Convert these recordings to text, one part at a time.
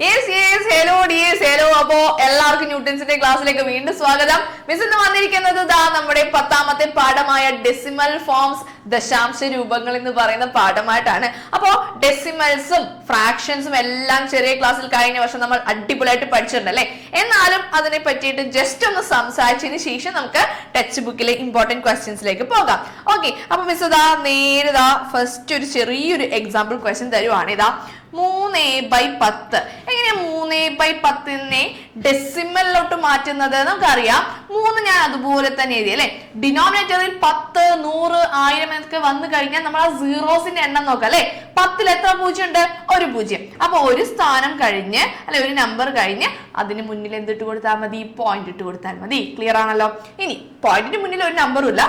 Hello dears, hello. അപ്പോ എല്ലാവർക്കും ന്യൂട്ടൺസിന്റെ ക്ലാസ്സിലേക്ക് വീണ്ടും സ്വാഗതം. മിസ് ഇന്ന് വന്നിരിക്കുന്നത് നമ്മുടെ 10ാമത്തെ പാഠമായ ഡെസിമൽ ഫോംസ്, ദശാംശ രൂപങ്ങൾ എന്ന് പറയുന്ന പാഠമായിട്ടാണ്. അപ്പോ ഡെസിമൽസും ഫ്രാക്ഷൻസും എല്ലാം ചെറിയ ക്ലാസ്സിൽ കഴിഞ്ഞ വർഷം നമ്മൾ അടിപൊളിയായിട്ട് പഠിച്ചിട്ടുണ്ട് അല്ലെ. എന്നാലും അതിനെ പറ്റിയിട്ട് ജസ്റ്റ് ഒന്ന് സംസാരിച്ചതിന് ശേഷം നമുക്ക് ടെക്സ്റ്റ് ബുക്കിലെ ഇമ്പോർട്ടന്റ് ക്വസ്റ്റ്യൻസിലേക്ക് പോകാം. ഓക്കെ, അപ്പൊ മിസ് നേരെ ഫസ്റ്റ് ഒരു ചെറിയൊരു എക്സാമ്പിൾ ക്വസ്റ്റ്യൻ തരുവാണ്. 3/10. എങ്ങനെയാ 3/10നെ ഡെസിമലിലോട്ട് മാറ്റുന്നത്? നമുക്കറിയാം 3 ഞാൻ അതുപോലെ തന്നെ എഴുതി അല്ലെ. ഡിനോമിനേറ്ററിൽ 10, 100, 1000 എന്നൊക്കെ വന്നു കഴിഞ്ഞാൽ നമ്മൾ ആ സീറോസിന്റെ എണ്ണം നോക്കാം അല്ലെ. 10ൽ എത്ര പൂജ്യം ഉണ്ട്? ഒരു പൂജ്യം. അപ്പൊ ഒരു സ്ഥാനം കഴിഞ്ഞ് അല്ലെ, ഒരു നമ്പർ കഴിഞ്ഞ് അതിന് മുന്നിൽ എന്തിട്ട് കൊടുത്താൽ മതി? പോയിന്റ് ഇട്ട് കൊടുത്താൽ മതി. ക്ലിയർ ആണല്ലോ. ഇനി പോയിന്റിന് മുന്നിൽ ഒരു നമ്പറും ഇല്ല,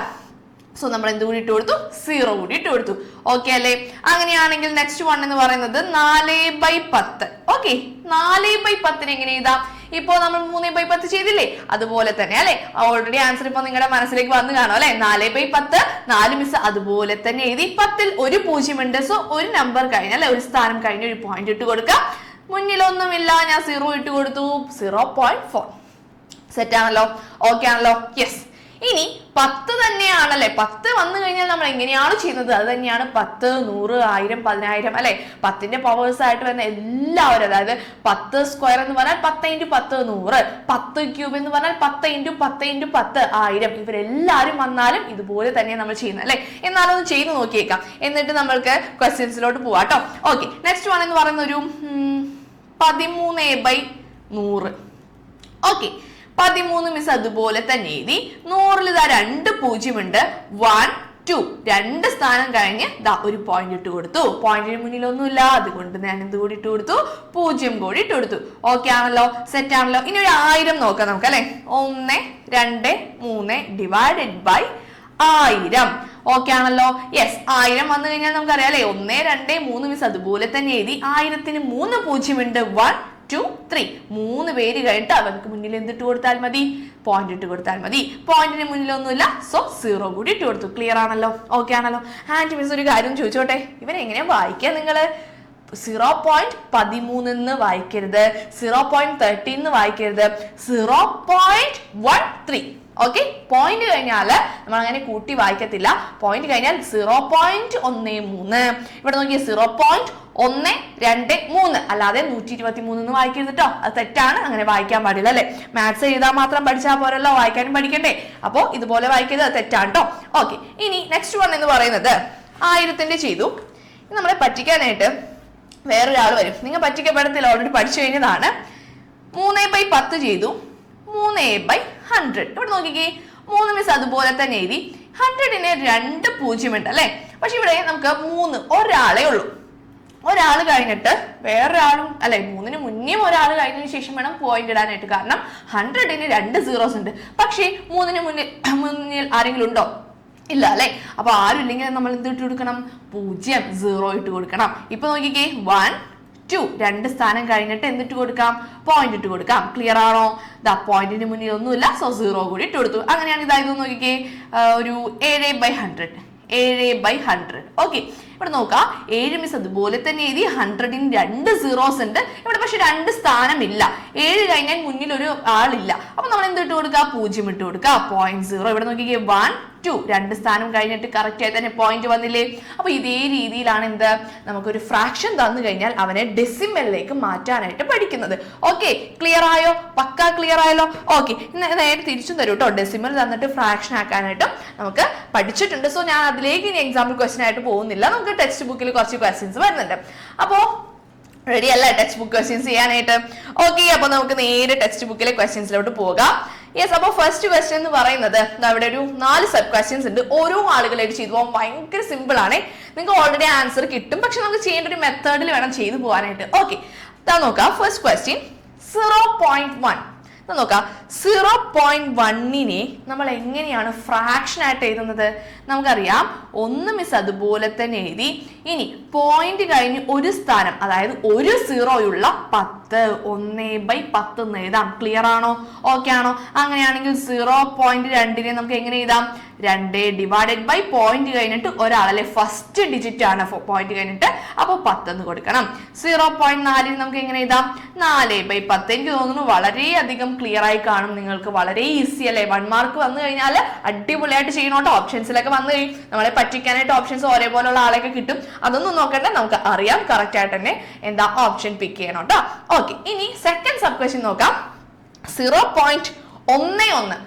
സോ നമ്മൾ എന്ത് കൂടി ഇട്ട് കൊടുത്തു? 0 കൂടി ഇട്ട് കൊടുത്തു. ഓക്കെ അല്ലെ. അങ്ങനെയാണെങ്കിൽ നെക്സ്റ്റ് വൺ എന്ന് പറയുന്നത് 4/10. ഓക്കെ, 4/10 എങ്ങനെ എഴുതാം? ഇപ്പോ നമ്മൾ 3/10 ചെയ്തില്ലേ, അതുപോലെ തന്നെ അല്ലെ. ഓൾറെഡി ആൻസർ ഇപ്പൊ നിങ്ങളുടെ മനസ്സിലേക്ക് വന്നു കാണും അല്ലെ. 4/10 4 മിസ് അതുപോലെ തന്നെ എഴുതി. 10ൽ ഒരു പൂജ്യം ഉണ്ട്, സോ ഒരു നമ്പർ കഴിഞ്ഞ അല്ലെ, ഒരു സ്ഥാനം കഴിഞ്ഞ് ഒരു പോയിന്റ് ഇട്ട് കൊടുക്കാം. മുന്നിലൊന്നുമില്ല, ഞാൻ 0 ഇട്ട് കൊടുത്തു. 0.4. സെറ്റ് ആണല്ലോ. ഓക്കെ ആണല്ലോ. യെസ്. ഇനി 10 തന്നെയാണല്ലേ. 10 വന്നു കഴിഞ്ഞാൽ നമ്മൾ എങ്ങനെയാണ് ചെയ്യുന്നത്? അത് തന്നെയാണ് 10, 100, 1000, 10000 അല്ലെ. 10ന്റെ പവേഴ്സ് ആയിട്ട് വരുന്ന എല്ലാവരും, അതായത് 10 സ്ക്വയർ എന്ന് പറഞ്ഞാൽ 10 × 10 100, 10 ക്യൂബ് എന്ന് പറഞ്ഞാൽ 10 × 10 × 10 1000. ഇവരെല്ലാരും വന്നാലും ഇതുപോലെ തന്നെ നമ്മൾ ചെയ്യുന്നത് അല്ലെ. എന്നാലും ഒന്ന് ചെയ്ത് നോക്കിയേക്കാം, എന്നിട്ട് നമ്മൾക്ക് ക്വസ്റ്റ്യൻസിലോട്ട് പോവാട്ടോ. ഓക്കെ, നെക്സ്റ്റ് വൺ എന്ന് പറയുന്ന ഒരു 13/100. ഓക്കെ, 13 മിസ് അതുപോലെ തന്നെ എഴുതി. 100ൽ 2 പൂജ്യമുണ്ട്. 1, 2 2 സ്ഥാനം കഴിഞ്ഞ് ഒരു പോയിന്റ് ഇട്ട് കൊടുത്തു. പോയിന്റിന് മുന്നിൽ ഒന്നുമില്ല, അതുകൊണ്ട് ഞാൻ എന്ത് കൂടി ഇട്ട് കൊടുത്തു? 0 കൂടി ഇട്ട് കൊടുത്തു. ഓക്കെ ആണല്ലോ. സെറ്റ് ആണല്ലോ. ഇനി ഒരു 1000 നോക്കാം നമുക്ക് അല്ലെ. 1, 2, 3 ഡിവൈഡഡ് ബൈ 1000. ഓക്കെ ആണല്ലോ. യെസ്, 1000 വന്നു കഴിഞ്ഞാൽ നമുക്കറിയാം അല്ലെ. 1, 2, 3 മിസ് അതുപോലെ തന്നെ എഴുതി. 1000ന് 3 പൂജ്യമുണ്ട്. 1, 2, 3 3 പേര് കഴിഞ്ഞിട്ട് അവർക്ക് മുന്നിൽ എന്തിട്ട് കൊടുത്താൽ മതി? പോയിന്റ് ഇട്ട് കൊടുത്താൽ മതി. പോയിന്റിന് മുന്നിലൊന്നുമില്ല, സോ 0 കൂടി ഇട്ട് കൊടുത്തു. ക്ലിയർ ആണല്ലോ. ഓക്കെ ആണല്ലോ. ആൻഡ് മിസ് ഒരു കാര്യം ചോദിച്ചോട്ടെ, ഇവരെങ്ങനെയാ വായിക്കുക നിങ്ങള്? 0.13 എന്ന് വായിക്കരുത്, 0.13 എന്ന് വായിക്കരുത്, 0.13. ഓക്കെ, പോയിന്റ് കഴിഞ്ഞാല് നമ്മൾ അങ്ങനെ കൂട്ടി വായിക്കത്തില്ല. പോയിന്റ് കഴിഞ്ഞാൽ 0.13. ഇവിടെ നോക്കിയ 0.123 അല്ലാതെ 123 എന്ന് വായിക്കരുത് കേട്ടോ. അത് തെറ്റാണ്, അങ്ങനെ വായിക്കാൻ പാടില്ല അല്ലെ. മാത്സ് എഴുതാൻ മാത്രം പഠിച്ചാൽ പോരല്ലോ, വായിക്കാനും പഠിക്കണ്ടേ. അപ്പോ ഇതുപോലെ വായിക്കരുത്, അത് തെറ്റാണ് കേട്ടോ. ഓക്കെ, ഇനി നെക്സ്റ്റ് വൺ എന്ന് പറയുന്നത് 1000ന്റെ ചെയ്തു. നമ്മളെ പറ്റിക്കാനായിട്ട് വേറൊരാൾ വരും. നിങ്ങൾ പറ്റിക്കപ്പെടത്തില്ല, ഓൾറെഡി പഠിച്ചു കഴിഞ്ഞതാണ്. 3/10 ചെയ്തു. 3/100. ഇവിടെ നോക്കിക്കേ, 3 മിസ് അതുപോലെ തന്നെ എഴുതി. 100ന് 2 പൂജ്യമുണ്ട് അല്ലെ. പക്ഷെ ഇവിടെ നമുക്ക് 3 ഒരാളെ ഉള്ളൂ. ഒരാൾ കഴിഞ്ഞിട്ട് വേറൊരാളും അല്ലെ, 3ന് മുന്നേ ഒരാൾ കഴിഞ്ഞതിന് ശേഷം വേണം പോയിന്റ് ഇടാനായിട്ട്. കാരണം 100ന് 2 സീറോസ് ഉണ്ട്. പക്ഷേ 3ന് മുന്നിൽ ആരെങ്കിലും ഉണ്ടോ? ഇല്ല അല്ലെ. അപ്പൊ ആരും ഇല്ലെങ്കിൽ നമ്മൾ എന്ത് ഇട്ട് കൊടുക്കണം? 0, 0 ഇട്ട് കൊടുക്കണം. ഇപ്പൊ നോക്കിക്കേ, 1, 2 2 സ്ഥാനം കഴിഞ്ഞിട്ട് എന്തിട്ട് കൊടുക്കാം? പോയിന്റ് ഇട്ട് കൊടുക്കാം. ക്ലിയർ ആണോ? പോയിന്റിന് മുന്നിൽ ഒന്നുമില്ല, സോ 0 കൂടി ഇട്ട് കൊടുത്തു. അങ്ങനെയാണ് ഇതായത് നോക്കിക്കേ, ഒരു 7/100. 7/100. ഓക്കെ, ഇവിടെ നോക്കാം. 7 മിസ് അതുപോലെ തന്നെ എഴുതി. 100ന് 2 സീറോസ് ഉണ്ട്. ഇവിടെ പക്ഷെ 2 സ്ഥാനമില്ല. 7 കഴിഞ്ഞാൽ മുന്നിൽ ഒരു ആളില്ല. അപ്പൊ നമ്മൾ എന്തിട്ട് കൊടുക്കുക? 0 ഇട്ട് കൊടുക്കുക. 0.0. ഇവിടെ നോക്കിക്കേ, 1, 2 2 സ്ഥാനം കഴിഞ്ഞിട്ട് കറക്റ്റ് ആയി തന്നെ പോയിന്റ് വന്നില്ലേ. അപ്പൊ ഇതേ രീതിയിലാണ് എന്ത്, നമുക്കൊരു ഫ്രാക്ഷൻ തന്നു കഴിഞ്ഞാൽ അവനെ ഡെസിമലിലേക്ക് മാറ്റാനായിട്ട് പഠിക്കുന്നത്. ഓക്കെ, ക്ലിയർ ആയോ? പക്കാ ക്ലിയർ ആയല്ലോ. ഓക്കെ, നേരെ തിരിച്ചും തരും കേട്ടോ. ഡെസിമൽ തന്നിട്ട് ഫ്രാക്ഷൻ ആക്കാനായിട്ട് നമുക്ക് പഠിച്ചിട്ടുണ്ട്. സോ ഞാൻ അതിലേക്ക് ഇനി എക്സാമ്പിൾ ക്വസ്റ്റ്യൻ ആയിട്ട് പോകുന്നില്ല. നമുക്ക് ടെക്സ്റ്റ് ബുക്കിൽ കുറച്ച് ക്വസ്റ്റ്യൻസ് വരുന്നുണ്ട്. അപ്പോ റെഡി അല്ല ടെക്സ്റ്റ് ബുക്ക് ക്വസ്റ്റ്യൻസ് ചെയ്യാനായിട്ട്? ഓക്കെ, അപ്പൊ നമുക്ക് നേരെ ടെക്സ്റ്റ് ബുക്കിലെ ക്വസ്റ്റ്യൻസിലോട്ട് പോകാം. യെസ്, അപ്പൊ ഫസ്റ്റ് ക്വസ്റ്റ്യൻ എന്ന് പറയുന്നത് അവിടെ ഒരു 4 സബ് ക്വസ്റ്റ്യൻസ് ഉണ്ട്. ഓരോ ആളുകളായിട്ട് ചെയ്തു പോകാൻ ഭയങ്കര സിമ്പിൾ ആണ്. നിങ്ങൾക്ക് ഓൾറെഡി ആൻസർ കിട്ടും, പക്ഷെ നമുക്ക് ചെയ്യേണ്ട ഒരു മെത്തേഡിൽ വേണം ചെയ്തു പോകാനായിട്ട്. ഓക്കെ, നോക്കാം. First question 0.1. നോക്കാം. 0.1നെ നമ്മൾ എങ്ങനെയാണ് ഫ്രാക്ഷൻ ആയിട്ട് എഴുതുന്നത്? നമുക്കറിയാം, 1 മിസ് അതുപോലെ തന്നെ എഴുതി. ഇനി പോയിന്റ് കഴിഞ്ഞ് ഒരു സ്ഥാനം, അതായത് ഒരു 0 ഉള്ള 10 10 1/10 എന്ന് എഴുതാം. ക്ലിയർ ആണോ? ഓക്കെ ആണോ? അങ്ങനെയാണെങ്കിൽ 0.2 നമുക്ക് എങ്ങനെ എഴുതാം? 2 ഡിവൈഡഡ് ബൈ പോയിന്റ് കഴിഞ്ഞിട്ട് ഒരാളല്ലേ, ഫസ്റ്റ് ഡിജിറ്റ് ആണ് പോയിന്റ് കഴിഞ്ഞിട്ട്, അപ്പോൾ 10 എന്ന് കൊടുക്കണം. 0.4 നമുക്ക് എങ്ങനെ എഴുതാം? 4/10. എനിക്ക് തോന്നുന്നു വളരെയധികം ക്ലിയർ ആയി കാണും നിങ്ങൾക്ക്. വളരെ ഈസി അല്ലേ? 1 മാർക്ക് വന്നു കഴിഞ്ഞാൽ അടിപൊളിയായിട്ട് ചെയ്യണോട്ടോ. ഓപ്ഷൻസിലൊക്കെ വന്നു കഴിയും, നമ്മളെ പറ്റിക്കാനായിട്ട് ഓപ്ഷൻസ് ഒരേപോലുള്ള ആളെയൊക്കെ കിട്ടും. അതൊന്നും നോക്കണ്ട, നമുക്ക് അറിയാം കറക്റ്റ് ആയിട്ട് തന്നെ എന്താ ഓപ്ഷൻ പിക്ക് ചെയ്യണം കേട്ടോ. ഓക്കെ, ഇനി സെക്കൻഡ് സബ് ക്വസ്റ്റ്യൻ നോക്കാം. 0.11.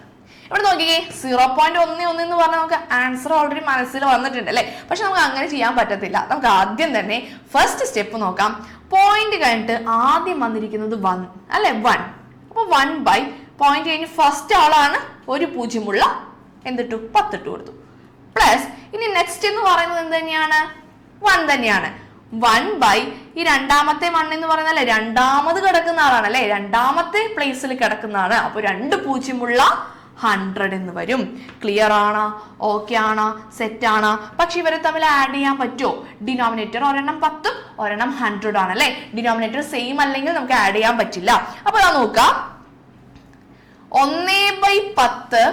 ഇവിടെ നോക്കിക്കേ, 0.11 എന്ന് പറഞ്ഞാൽ നമുക്ക് ആൻസർ ഓൾറെഡി മനസ്സിൽ വന്നിട്ടുണ്ട് അല്ലേ? പക്ഷെ നമുക്ക് അങ്ങനെ ചെയ്യാൻ പറ്റത്തില്ല. നമുക്ക് ആദ്യം തന്നെ ഫസ്റ്റ് സ്റ്റെപ്പ് നോക്കാം. പോയിന്റ് കഴിഞ്ഞിട്ട് ആദ്യം വന്നിരിക്കുന്നത് 1 അല്ലെ, 1. അപ്പൊ 1 പോയിന്റ് കഴിഞ്ഞ് ഫസ്റ്റ് ആളാണ് ഒരു 0 എന്തിട്ടു? 10 ഇട്ട് കൊടുത്തു. പ്ലസ് ഇനി നെക്സ്റ്റ് എന്ന് പറയുന്നത് എന്ത് തന്നെയാണ്? 1 തന്നെയാണ്. 1 ഈ രണ്ടാമത്തെ 1 എന്ന് പറയുന്നല്ലേ, രണ്ടാമത് കിടക്കുന്ന ആളാണ് അല്ലെ, രണ്ടാമത്തെ പ്ലേസിൽ കിടക്കുന്ന ആള്. അപ്പൊ 2 100 എന്ന് വരും. ക്ലിയർ ആണോ? ഓക്കെ ആണോ? സെറ്റ് ആണോ? പക്ഷെ ഇവരെ തമ്മിൽ ആഡ് ചെയ്യാൻ പറ്റുമോ? ഡിനോമിനേറ്റർ ഒരെണ്ണം 10 ഒരെണ്ണം 100 ആണ് അല്ലെ. ഡിനോമിനേറ്റർ സെയിം അല്ലെങ്കിൽ നമുക്ക് ആഡ് ചെയ്യാൻ പറ്റില്ല. അപ്പൊ നോക്കാം, 1/10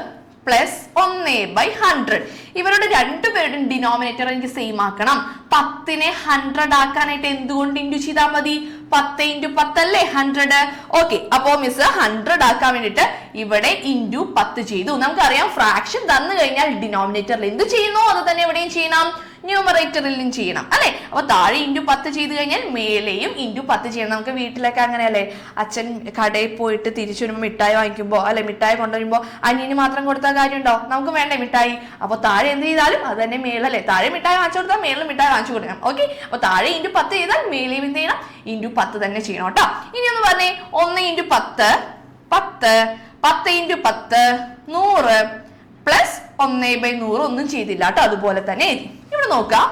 പ്ലസ് 1/100. ഇവരുടെ രണ്ടുപേരുടെയും ഡിനോമിനേറ്റർ എനിക്ക് സെയിം ആക്കണം. 10നെ 100 ആക്കാനായിട്ട് എന്തുകൊണ്ട് ഇൻഡു ചെയ്താൽ മതി? 10 × 10 അല്ലേ 100. ഓക്കെ, അപ്പോ മിസ് 100 ആക്കാൻ വേണ്ടിട്ട് ഇവിടെ ഇൻഡു 10 ചെയ്തു. നമുക്കറിയാം ഫ്രാക്ഷൻ തന്നു കഴിഞ്ഞാൽ ഡിനോമിനേറ്ററിൽ എന്ത് ചെയ്യുന്നു അത് തന്നെ എവിടെയും ചെയ്യണം, ന്യൂമറേറ്ററിലും ചെയ്യണം അല്ലെ. അപ്പൊ താഴെ ഇൻഡു 10 ചെയ്ത് കഴിഞ്ഞാൽ മേലെയും ഇൻഡു 10 ചെയ്യണം. നമുക്ക് വീട്ടിലൊക്കെ അങ്ങനെയല്ലേ, അച്ഛൻ കടയിൽ പോയിട്ട് തിരിച്ചു വരുമ്പോൾ മിഠായി വാങ്ങിക്കുമ്പോ അല്ലെ, മിഠായി കൊണ്ടുവരുമ്പോ അനിയന് മാത്രം കൊടുത്താൽ കാര്യമുണ്ടോ? നമുക്ക് വേണ്ടേ മിഠായി? അപ്പൊ താഴെ എന്ത് ചെയ്താലും അത് തന്നെ മേലല്ലേ. താഴെ മിഠായി വാങ്ങിച്ചു കൊടുത്താൽ മേളിൽ മിഠായി വാങ്ങിച്ചു കൊടുക്കണം. ഓക്കെ, അപ്പൊ താഴെ ഇൻഡു 10 ചെയ്താൽ മേലെയും എന്ത് ചെയ്യണം? ഇൻഡു 10 തന്നെ ചെയ്യണം കേട്ടോ. ഇനി ഒന്ന് പറഞ്ഞേ, 1 × 10 10, 10 × 10 100 പ്ലസ് 1/100 ഒന്നും ചെയ്തില്ല കേട്ടോ. അതുപോലെ തന്നെ ഇവിടെ നോക്കാം,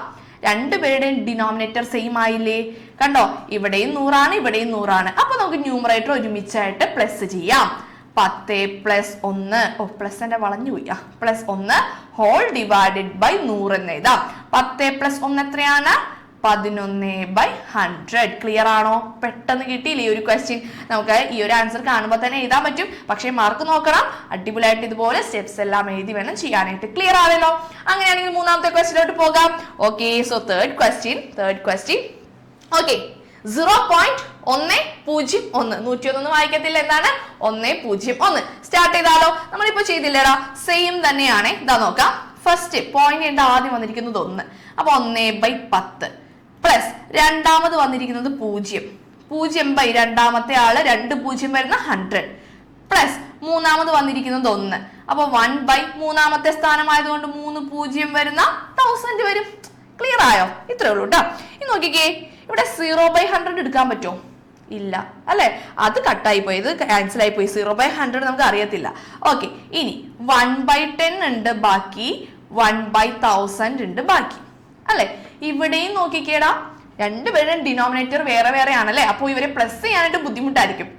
രണ്ടുപേരുടെയും ഡിനോമിനേറ്റർ സെയിം ആയില്ലേ? കണ്ടോ, ഇവിടെയും 100 ആണ്, ഇവിടെയും 100 ആണ്. അപ്പൊ നമുക്ക് ന്യൂമറേറ്റർ ഒരുമിച്ചായിട്ട് പ്ലസ് ചെയ്യാം. 10 പ്ലസ് 1, പ്ലസ് എന്റെ വളഞ്ഞു പോയി, പ്ലസ് 1 ഹോൾ ഡിവൈഡഡ് ബൈ 100 എന്ന് എഴുതാം. 10 പ്ലസ് 1 എത്രയാണ്? 11/100. ക്ലിയർ ആണോ? പെട്ടെന്ന് കിട്ടിയില്ലേ ഈ ഒരു ക്വസ്റ്റ്യൻ? നമുക്ക് ഈ ഒരു ആൻസർ കാണുമ്പോൾ തന്നെ എഴുതാൻ പറ്റും. പക്ഷേ മാർക്ക് നോക്കണം, അടിപൊളിയായിട്ട് ഇതുപോലെ സ്റ്റെപ്സ് എല്ലാം എഴുതി വേണം ചെയ്യാനായിട്ട്. ക്ലിയർ ആണല്ലോ? അങ്ങനെയാണെങ്കിൽ മൂന്നാമത്തെ ക്വസ്റ്റ്യനിലോട്ട് പോകാം. Okay, so third question. Okay, 0.101. 101 വായിക്കത്തില്ല, എന്താണ്? 101. സ്റ്റാർട്ട് ചെയ്താലോ? നമ്മളിപ്പോ ചെയ്തില്ലേടാ, സെയിം തന്നെയാണ്. ഇതാ നോക്കാം, ഫസ്റ്റ് പോയിന്റ് ആദ്യം വന്നിരിക്കുന്നത് 1, അപ്പൊ 1/10 പ്ലസ് രണ്ടാമത് വന്നിരിക്കുന്നത് 0, 0 രണ്ടാമത്തെ ആള് 2 0 വരുന്ന 100 പ്ലസ് മൂന്നാമത് വന്നിരിക്കുന്നത് 1, അപ്പൊ 1 മൂന്നാമത്തെ സ്ഥാനമായതുകൊണ്ട് 3 0 വരുന്ന 1000 വരും. ക്ലിയർ ആയോ? ഇത്രേ ഉള്ളൂ കേട്ടോ. ഇനി നോക്കിക്കേ, ഇവിടെ 0/100 എടുക്കാൻ പറ്റുമോ? ഇല്ല അല്ലെ, അത് കട്ടായി പോയി, ഇത് ക്യാൻസൽ ആയി പോയി. 0/100 നമുക്ക് അറിയത്തില്ല. ഓക്കെ, ഇനി 1/10 ഉണ്ട് ബാക്കി, 1/1000 ഉണ്ട് ബാക്കി അല്ലെ. ഇവിടെയും നോക്കിക്കേടാ, രണ്ടുപേരും ഡിനോമിനേറ്റർ വേറെ വേറെ ആണല്ലേ. അപ്പൊ ഇവരെ പ്ലസ് ചെയ്യാനായിട്ട് ബുദ്ധിമുട്ടായിരിക്കും.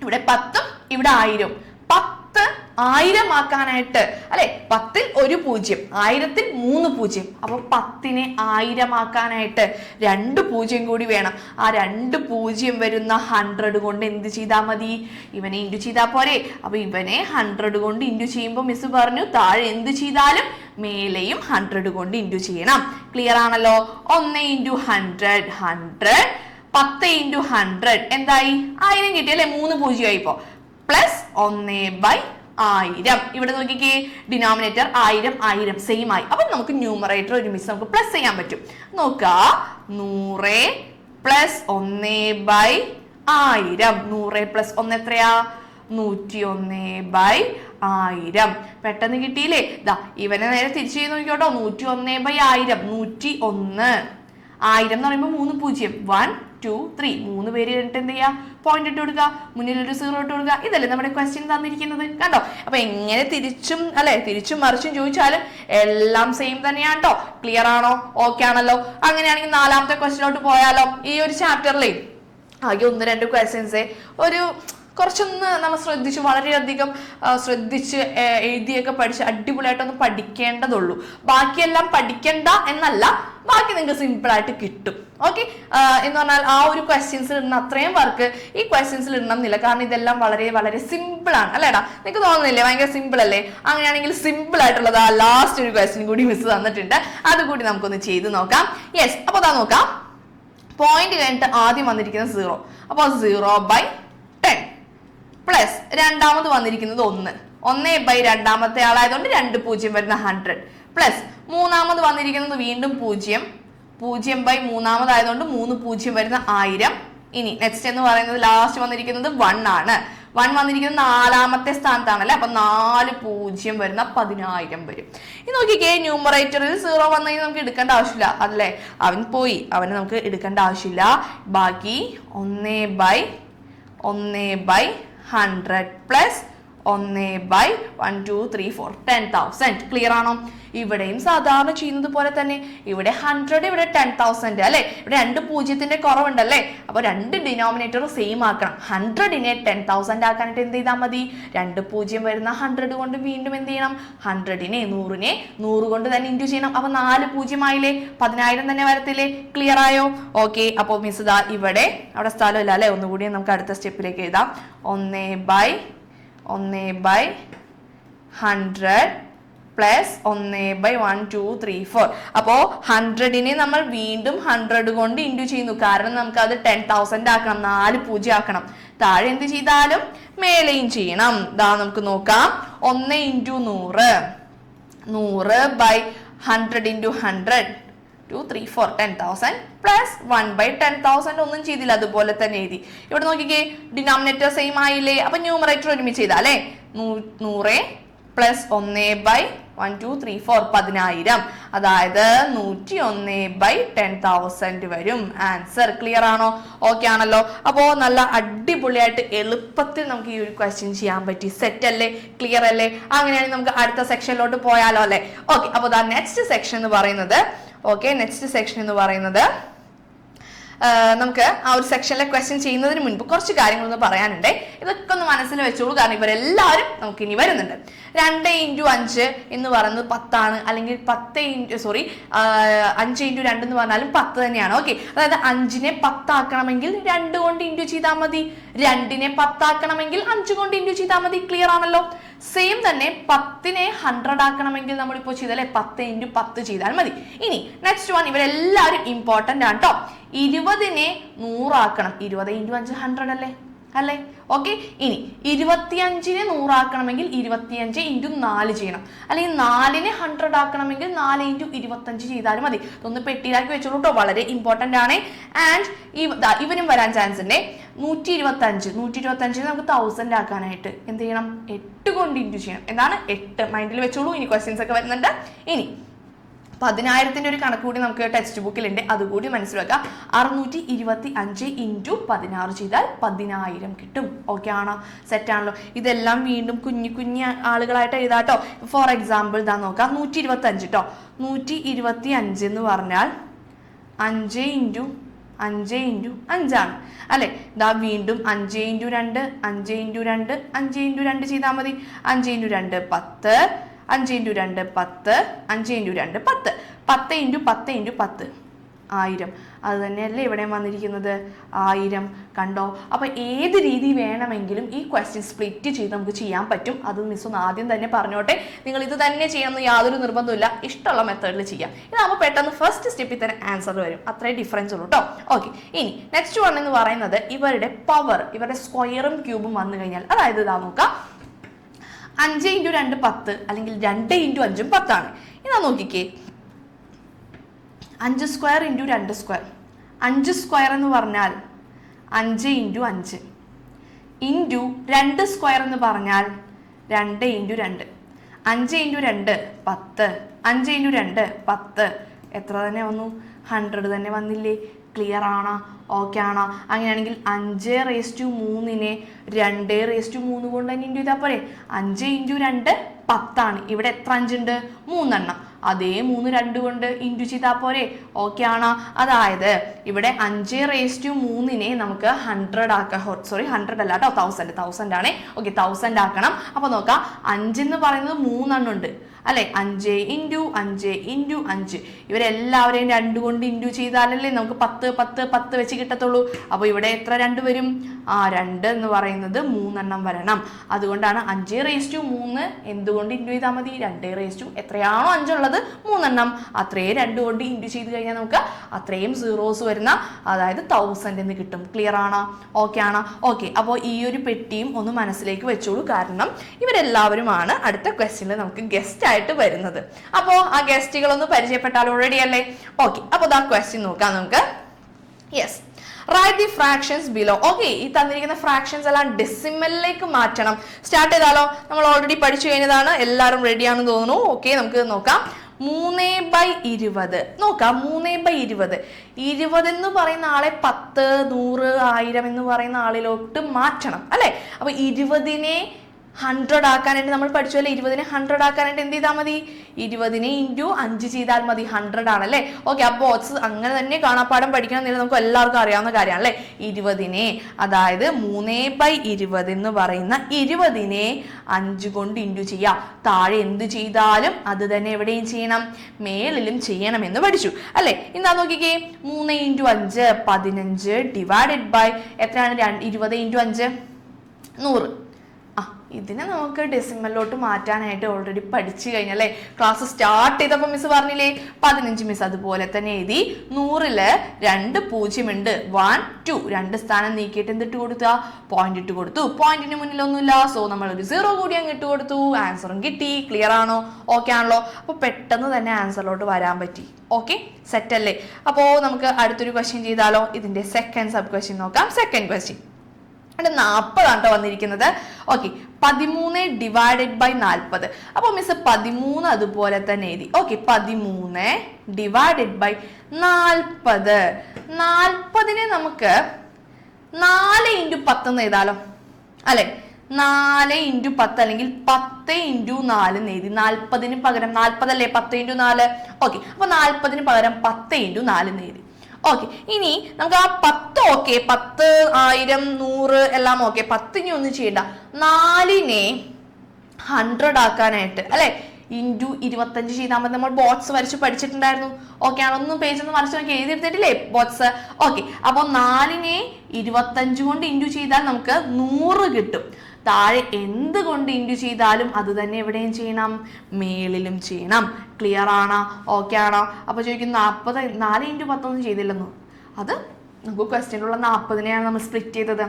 ഇവിടെ 10ഉം ഇവിടെ 1000. 10 1000 ആക്കാനായിട്ട് അല്ലെ, 10ൽ 1 0, 1000ൽ 3 0. അപ്പൊ 10നെ 1000 ആക്കാനായിട്ട് 2 0 കൂടി വേണം. ആ 2 0 വരുന്ന 100 കൊണ്ട് എന്ത് ചെയ്താൽ മതി? ഇവനെ ഇൻഡു ചെയ്താൽ പോരെ. അപ്പൊ ഇവനെ 100 കൊണ്ട് ഇൻഡു ചെയ്യുമ്പോൾ മിസ് പറഞ്ഞു താഴെ എന്ത് ചെയ്താലും മേലെയും 100 കൊണ്ട് ഇൻഡു ചെയ്യണം. ക്ലിയർ ആണല്ലോ? 1 × 100 100, 10 × 100 എന്തായി? 1000 കിട്ടിയല്ലേ, 3 0 ആയിപ്പോ. പ്ലസ് 1/1000. ഇവിടെ നോക്കിക്കേ, ഡിനോമിനേറ്റർ 1000 1000 സെയിം ആയി. അപ്പൊ നമുക്ക് ന്യൂമറേറ്റർ ഒരുമിച്ച് നമുക്ക് പ്ലസ് ചെയ്യാൻ പറ്റും. നോക്കാ, 100 പ്ലസ് 1/1000. 100 പ്ലസ് 1 എത്രയാ? 101/1000. പെട്ടെന്ന് കിട്ടിയില്ലേ? ദാ ഇവനെ നേരെ തിരിച്ചു ചെയ്ത് നോക്കിയോട്ടോ. 101/1000, 101. 1000 എന്ന് പറയുമ്പോൾ 3 0, 1 2 3, 3 പേര് കഴിഞ്ഞിട്ട് എന്ത് ചെയ്യാ? പോയിന്റ് ഇട്ട് കൊടുക്കുക, മുന്നിലൊരു 0 ഇട്ട് കൊടുക്കുക. ഇതല്ലേ നമ്മുടെ ക്വസ്റ്റ്യൻ തന്നിരിക്കുന്നത്. കണ്ടോ? അപ്പൊ എങ്ങനെ തിരിച്ചും അല്ലെ, തിരിച്ചും മറിച്ചും ചോദിച്ചാലും എല്ലാം സെയിം തന്നെയാണ് കേട്ടോ. ക്ലിയർ ആണോ? ഓക്കെ ആണല്ലോ? അങ്ങനെയാണെങ്കിൽ നാലാമത്തെ ക്വസ്റ്റ്യനിലോട്ട് പോയാലോ? ഈ ഒരു ചാപ്റ്ററിലെ ആകെ 1-2 ക്വസ്റ്റ്യൻസ് ഒരു കുറച്ചൊന്ന് നമ്മൾ ശ്രദ്ധിച്ച് വളരെയധികം ശ്രദ്ധിച്ച് എഴുതിയൊക്കെ പഠിച്ച് അടിപൊളിയായിട്ടൊന്ന് പഠിക്കേണ്ടതുള്ളൂ. ബാക്കിയെല്ലാം പഠിക്കണ്ട എന്നല്ല, ബാക്കി നിങ്ങൾക്ക് സിമ്പിൾ ആയിട്ട് കിട്ടും. ഓക്കെ, എന്ന് പറഞ്ഞാൽ ആ ഒരു ക്വസ്റ്റ്യൻസിൽ ഇടുന്ന അത്രയും വർക്ക് ഈ ക്വസ്റ്റ്യൻസിൽ ഇടണം എന്നില്ല. കാരണം ഇതെല്ലാം വളരെ വളരെ സിമ്പിൾ ആണ് അല്ലേടാ? നിങ്ങൾക്ക് തോന്നുന്നില്ലേ ഭയങ്കര സിമ്പിൾ അല്ലേ? അങ്ങനെയാണെങ്കിൽ സിമ്പിൾ ആയിട്ടുള്ളത് ആ ലാസ്റ്റ് ഒരു ക്വസ്റ്റ്യൻ കൂടി മിസ് തന്നിട്ടുണ്ട്, അതുകൂടി നമുക്കൊന്ന് ചെയ്ത് നോക്കാം. യെസ്, അപ്പൊ അതാ നോക്കാം. പോയിന്റ് കഴിഞ്ഞിട്ട് ആദ്യം വന്നിരിക്കുന്നത് 0. അപ്പോൾ 0/10 പ്ലസ് രണ്ടാമത് വന്നിരിക്കുന്നത് 1 രണ്ടാമത്തെ ആളായതുകൊണ്ട് 2 0 വരുന്ന 100 പ്ലസ് മൂന്നാമത് വന്നിരിക്കുന്നത് വീണ്ടും 0 മൂന്നാമതായതുകൊണ്ട് 3 0 വരുന്ന 1000. ഇനി നെക്സ്റ്റ് എന്ന് പറയുന്നത് ലാസ്റ്റ് വന്നിരിക്കുന്നത് 1 ആണ്. 1 വന്നിരിക്കുന്നത് നാലാമത്തെ സ്ഥാനത്താണല്ലേ, അപ്പൊ 4 0 വരുന്ന 10,000 വരും. ഇനി നോക്കിക്കേ, ന്യൂമറേറ്ററിൽ 0 വന്നു കഴിഞ്ഞാൽ നമുക്ക് എടുക്കേണ്ട ആവശ്യമില്ല അല്ലേ, അവൻ പോയി, അവന് നമുക്ക് എടുക്കേണ്ട ആവശ്യമില്ല. ബാക്കി 1/100 പ്ലസ് 1/1 2 3 4 10,000. ക്ലിയർ ആണോ? ഇവിടെയും സാധാരണ ചെയ്യുന്നത് പോലെ തന്നെ ഇവിടെ 100, ഇവിടെ 10,000 അല്ലെ. ഇവിടെ 2 0ന്റെ കുറവുണ്ടല്ലേ, അപ്പൊ 2 ഡിനോമിനേറ്റർ സെയിം ആക്കണം. 100നെ 10,000 ആക്കാനായിട്ട് എന്ത് ചെയ്താൽ മതി? 2 0 വരുന്ന 100 കൊണ്ട് വീണ്ടും എന്ത് ചെയ്യണം? 100നെ 100 കൊണ്ട് തന്നെ ഇൻറ്റു ചെയ്യണം. അപ്പൊ 4 0 ആയില്ലേ, 10,000 തന്നെ വരത്തില്ലേ? ക്ലിയർ ആയോ? ഓക്കെ, അപ്പോൾ മിസ് ഇതാ ഇവിടെ അവിടെ സ്ഥലമില്ല അല്ലെ, ഒന്നുകൂടി നമുക്ക് അടുത്ത സ്റ്റെപ്പിലേക്ക് എഴുതാം. 1/100 പ്ലസ് 1/1 2 3 4. അപ്പോ 100നെ നമ്മൾ വീണ്ടും 100 കൊണ്ട് ഇൻറ്റു ചെയ്യുന്നു, കാരണം നമുക്ക് അത് 10,000 ആക്കണം, 4 0 ആക്കണം. താഴെ എന്ത് ചെയ്താലും മേലെയും ചെയ്യണം. ഇതാ നമുക്ക് നോക്കാം. 1 × 100 100/100 × 100 2 3 4 10,000 പ്ലസ് 1/10,000. ഒന്നും ചെയ്തില്ല, അതുപോലെ തന്നെ എഴുതി. ഇവിടെ നോക്കിക്കേ, ഡിനോമിനേറ്റർ സെയിം ആയില്ലേ, അപ്പൊ ന്യൂമറേറ്റർ ഒരുമിച്ച് ചെയ്താ അല്ലെ. 100 പ്ലസ് 1/1 2 3 4 10,000, അതായത് 101/10,000 വരും ആൻസർ. ക്ലിയർ ആണോ? ഓക്കെ ആണല്ലോ? അപ്പോ നല്ല അടിപൊളിയായിട്ട് എളുപ്പത്തിൽ നമുക്ക് ഈ ഒരു ക്വസ്റ്റ്യൻ ചെയ്യാൻ പറ്റി. സെറ്റ് അല്ലേ? ക്ലിയർ അല്ലേ? അങ്ങനെയാണെങ്കിൽ നമുക്ക് അടുത്ത സെക്ഷനിലോട്ട് പോയാലോ അല്ലെ? ഓക്കെ, അപ്പോൾ നെക്സ്റ്റ് സെക്ഷൻ എന്ന് പറയുന്നത് നമുക്ക് ആ ഒരു സെക്ഷനിലെ ക്വസ്റ്റ്യൻ ചെയ്യുന്നതിന് മുൻപ് കുറച്ച് കാര്യങ്ങളൊന്ന് പറയാനുണ്ട്. ഇതൊക്കെ ഒന്ന് മനസ്സിൽ വെച്ചോളൂ, കാരണം ഇവരെല്ലാവരും നമുക്ക് ഇനി വരുന്നുണ്ട്. 2 × 5 എന്ന് പറയുന്നത് 10 ആണ്, അല്ലെങ്കിൽ 5 × 2 എന്ന് പറഞ്ഞാലും 10 തന്നെയാണ്. ഓക്കെ, അതായത് 5നെ 10 ആക്കണമെങ്കിൽ 2 കൊണ്ട് ഇൻറ്റു ചെയ്താൽ മതി, 2നെ 10 ആക്കണമെങ്കിൽ 5 കൊണ്ട് ഇൻറ്റു ചെയ്താൽ മതി. ക്ലിയർ ആണല്ലോ? സെയിം തന്നെ 10നെ 100 ആക്കണമെങ്കിൽ നമ്മളിപ്പോൾ ചെയ്തല്ലേ 10 × 10 ചെയ്താൽ മതി. ഇനി നെക്സ്റ്റ് വൺ, ഇവരെല്ലാവരും ഇമ്പോർട്ടൻ്റ് ആണ് കേട്ടോ. 20നെ 100 ആക്കണം. 20 × 5 100 അല്ലേ? ഓക്കെ, ഇനി 25നെ 100 ആക്കണമെങ്കിൽ 25 × 4 ചെയ്യണം, അല്ലെങ്കിൽ 4നെ 100 ആക്കണമെങ്കിൽ 4 × 25 ചെയ്താലും മതി. ഇതൊന്ന് പെട്ടിയിലാക്കി വെച്ചോളൂ കേട്ടോ, വളരെ ഇമ്പോർട്ടൻ്റ് ആണ്. ആൻഡ് ഇവനും വരാൻ ചാൻസ് ഉണ്ട്. 125നെ നമുക്ക് 1000 ആക്കാനായിട്ട് എന്ത് ചെയ്യണം? 8 കൊണ്ട് ഇൻറ്റു ചെയ്യണം. എന്താണ്? 8. മൈൻഡിൽ വെച്ചോളൂ, ഇനി ക്വസ്റ്റ്യൻസ് ഒക്കെ വരുന്നുണ്ട്. ഇനി 10,000ന്റെ ഒരു കണക്ക് കൂടി നമുക്ക് ടെക്സ്റ്റ് ബുക്കിലുണ്ട്, അതുകൂടി മനസ്സിലാക്കുക. 625 × 16 ചെയ്താൽ 10,000 കിട്ടും. ഓക്കെ ആണോ? സെറ്റ് ആണല്ലോ? ഇതെല്ലാം വീണ്ടും കുഞ്ഞു ആളുകളായിട്ട് എഴുതാട്ടോ. ഫോർ എക്സാമ്പിൾ ഇതാ നോക്കാം. 125 കേട്ടോ. 125 എന്ന് പറഞ്ഞാൽ 5 × 5 × 5 ആണ് അല്ലെ. ഇതാ വീണ്ടും 5 × 2 5 × 2 5 × 2 ചെയ്താൽ മതി. 5 × 2 10, 5 × 2 10, 5 × 2 10, 10 × 10 × 10 1000. അത് തന്നെയല്ലേ ഇവിടെ വന്നിരിക്കുന്നത്? 1000. കണ്ടോ? അപ്പൊ ഏത് രീതി വേണമെങ്കിലും ഈ ക്വസ്റ്റ്യൻ സ്പ്ലിറ്റ് ചെയ്ത് നമുക്ക് ചെയ്യാൻ പറ്റും. അത് മിസ് ഒന്ന് ആദ്യം തന്നെ പറഞ്ഞോട്ടെ, നിങ്ങൾ ഇത് തന്നെ ചെയ്യണമെന്ന് യാതൊരു നിർബന്ധമില്ല, ഇഷ്ടമുള്ള മെത്തേഡിൽ ചെയ്യാം. ഇതാകുമ്പോൾ പെട്ടെന്ന് ഫസ്റ്റ് സ്റ്റെപ്പിൽ തന്നെ ആൻസർ വരും, അത്രയും ഡിഫറൻസ് ഉള്ളൂ കേട്ടോ. ഓക്കെ, ഇനി നെക്സ്റ്റ് വൺ എന്ന് പറയുന്നത് ഇവരുടെ പവർ, ഇവരുടെ സ്ക്വയറും ക്യൂബും വന്നു കഴിഞ്ഞാൽ, അതായത് ഇതാ നോക്കാം. 5 × 2 10, അല്ലെങ്കിൽ 2 × 5 10 ആണ്. ഇതാ നോക്കിക്കേ, 5² × 2². 5² എന്ന് പറഞ്ഞാൽ 5 × 5 ഇൻറ്റു 2² എന്ന് പറഞ്ഞാൽ 2 × 2. 5 × 2 10, 5 × 2 10. എത്ര തന്നെ വന്നു? 100 തന്നെ വന്നില്ലേ? ക്ലിയർ ആണോ? ഓക്കെ ആണോ? അങ്ങനെയാണെങ്കിൽ 5/3നെ 2/3 കൊണ്ട് തന്നെ ഇൻറ്റു ചെയ്താൽ പോരെ? 5 × 2 10 ആണ്. ഇവിടെ എത്ര 5 ഉണ്ട്? 3 എണ്ണം. അതേ 3 2 കൊണ്ട് ഇൻറ്റു ചെയ്താൽ പോരെ? ഓക്കെ ആണോ? അതായത് ഇവിടെ 5⁻3 നമുക്ക് 100 ആക്കാം. സോറി 100 അല്ല കേട്ടോ, 1000 ആണേ. ഓക്കെ 1000 ആക്കണം. അപ്പൊ നോക്കാം, 5 എന്ന് പറയുന്നത് 3 എണ്ണം ഉണ്ട് അല്ലെ? 5 × 5 × 5 ഇവരെല്ലാവരെയും 2 കൊണ്ട് ഇൻറ്റു ചെയ്താലല്ലേ നമുക്ക് 10 10 10 വെച്ച് കിട്ടത്തുള്ളൂ. അപ്പൊ ഇവിടെ എത്ര 2 വരും? 2 എന്ന് പറയുന്നത് 3 എണ്ണം വരണം. അതുകൊണ്ടാണ് 5⁻3 എന്തുകൊണ്ട് ഇൻറ്റു ചെയ്താൽ മതി? 2 എത്രയാണോ 5 ഉള്ളത് 3 എണ്ണം, അത്രയും 2 കൊണ്ട് ഇൻറ്റു ചെയ്ത് കഴിഞ്ഞാൽ നമുക്ക് അത്രയും സീറോസ് വരുന്ന, അതായത് 1000 എന്ന് കിട്ടും. ക്ലിയർ ആണോ? ഓക്കെ ആണോ? ഓക്കെ. അപ്പോൾ ഈ ഒരു പെട്ടിയും ഒന്ന് മനസ്സിലേക്ക് വെച്ചോളൂ, കാരണം ഇവരെല്ലാവരുമാണ് അടുത്ത ക്വസ്റ്റ്യനിൽ നമുക്ക് ഗസ്റ്റ് ആയിട്ട് വരുന്നത്. അപ്പോൾ ആ ഗസ്റ്റുകളൊന്ന് പരിചയപ്പെട്ടാൽ ഓൾറെഡി അല്ലേ? ഓക്കെ. അപ്പോൾ ആ ക്വസ്റ്റ്യൻ നോക്കാം നമുക്ക്. Yes, right the fractions below. Okay, ഈ തന്നിരിക്കുന്ന ഫ്രാക്ഷൻസ് എല്ലാം ഡെസിമലിലേക്ക് മാറ്റണം. സ്റ്റാർട്ട് ചെയ്താലോ? നമ്മൾ ഓൾറെഡി പഠിച്ചു കഴിഞ്ഞതാണ്, എല്ലാവരും റെഡിയാണെന്ന് തോന്നുന്നു. ഓക്കെ, നമുക്ക് നോക്കാം. 3/20 നോക്കാം. 3/20 20 എന്ന് പറയുന്ന ആളെ 10 100 1000 എന്ന് പറയുന്ന ആളിലോട്ട് മാറ്റണം അല്ലെ? അപ്പൊ 20നെ 100 ആക്കാനായിട്ട് നമ്മൾ പഠിച്ചല്ലേ, 20നെ 100 ആക്കാനായിട്ട് എന്ത് ചെയ്താൽ മതി? 20നെ × 5 ചെയ്താൽ മതി. 100 ആണല്ലേ? ഓക്കെ. അപ്പോൾ അങ്ങനെ തന്നെ കാണാപ്പാഠം പഠിക്കണം എന്ന് നമുക്ക് എല്ലാവർക്കും അറിയാവുന്ന കാര്യമാണ് അല്ലേ? 20നെ, അതായത് 3/20 എന്ന് പറയുന്ന 20നെ 5 കൊണ്ട് ഇൻറ്റു ചെയ്യാം. താഴെ എന്ത് ചെയ്താലും അത് തന്നെ എവിടെയും ചെയ്യണം, മേളിലും ചെയ്യണം എന്ന് പഠിച്ചു അല്ലെ? എന്താ നോക്കിക്കേ, 3 × 5 15 ഡിവൈഡഡ് ബൈ എത്രയാണ്? 20 × 5 100. ഇതിനെ നമുക്ക് ഡെസിമലിലോട്ട് മാറ്റാനായിട്ട് ഓൾറെഡി പഠിച്ചു കഴിഞ്ഞല്ലേ? ക്ലാസ് സ്റ്റാർട്ട് ചെയ്തപ്പോൾ മിസ് പറഞ്ഞില്ലേ 15. മിസ് അതുപോലെ തന്നെ എഴുതി. 100ല് 2 0 ഉണ്ട്, 1 2 2 സ്ഥാനം നീക്കിയിട്ട് എന്തിട്ട് കൊടുത്താ? പോയിന്റ് ഇട്ട് കൊടുത്തു. പോയിന്റിന് മുന്നിലൊന്നുമില്ല, സോ നമ്മൾ ഒരു 0 കൂടി അങ്ങ് ഇട്ട് കൊടുത്തു. ആൻസറും കിട്ടി. ക്ലിയർ ആണോ? ഓക്കെ ആണല്ലോ? അപ്പൊ പെട്ടെന്ന് തന്നെ ആൻസറിലോട്ട് വരാൻ പറ്റി. ഓക്കെ, സെറ്റ് അല്ലേ? അപ്പോ നമുക്ക് അടുത്തൊരു ക്വസ്റ്റ്യൻ ചെയ്താലോ? ഇതിന്റെ സെക്കൻഡ് സബ് ക്വസ്റ്റ്യൻ നോക്കാം. സെക്കൻഡ് ക്വസ്റ്റ്യൻ 40 ആണ് വന്നിരിക്കുന്നത്. Okay, 13 divided by 40. അപ്പൊ മിസ് 13 അതുപോലെ തന്നെ എഴുതി. Okay, 13 divided by 40. 40നെ നമുക്ക് 4 × 10 എന്ന് എഴുതാലോ അല്ലെ? 4 × 10 അല്ലെങ്കിൽ 10 × 4 എന്ന് എഴുതി. 40ന് പകരം 40 അല്ലേ? 10 × 4. ഓക്കെ, അപ്പൊ 40ന് പകരം 10 × 4 എന്ന് എഴുതി. ഓക്കെ, ഇനി നമുക്ക് ആ 10 ഓക്കെ, 10 1000 100 എല്ലാം ഓക്കെ. 10 ഒന്നും ചെയ്യണ്ട, 4നെ 100 ആക്കാനായിട്ട് അല്ലെ? × 25 ചെയ്താൽ മതി. നമ്മൾ ബോക്സ് വരച്ച് പഠിച്ചിട്ടുണ്ടായിരുന്നു. ഓക്കെ ആണ്? ഒന്നും പേജ് ഒന്നും വരച്ച് നമുക്ക് എഴുതിയെടുത്തിട്ടില്ലേ ബോക്സ്? ഓക്കെ, അപ്പൊ 4നെ 25 കൊണ്ട് ഇൻറ്റു ചെയ്താൽ നമുക്ക് 100 കിട്ടും. താഴെ എന്ത് കൊണ്ട് ഇൻറ്റു ചെയ്താലും അത് തന്നെ എവിടെയും ചെയ്യണം, മേളിലും ചെയ്യണം. ക്ലിയർ ആണോ? ഓക്കെ ആണോ? അപ്പൊ ചോദിക്കും 40 4 × 10 ഒന്നും ചെയ്തില്ലെന്നു. അത് നമുക്ക് ക്വസ്റ്റ്യനിലുള്ള 40നെയാണ് നമ്മൾ സ്പ്ലിറ്റ് ചെയ്തത്.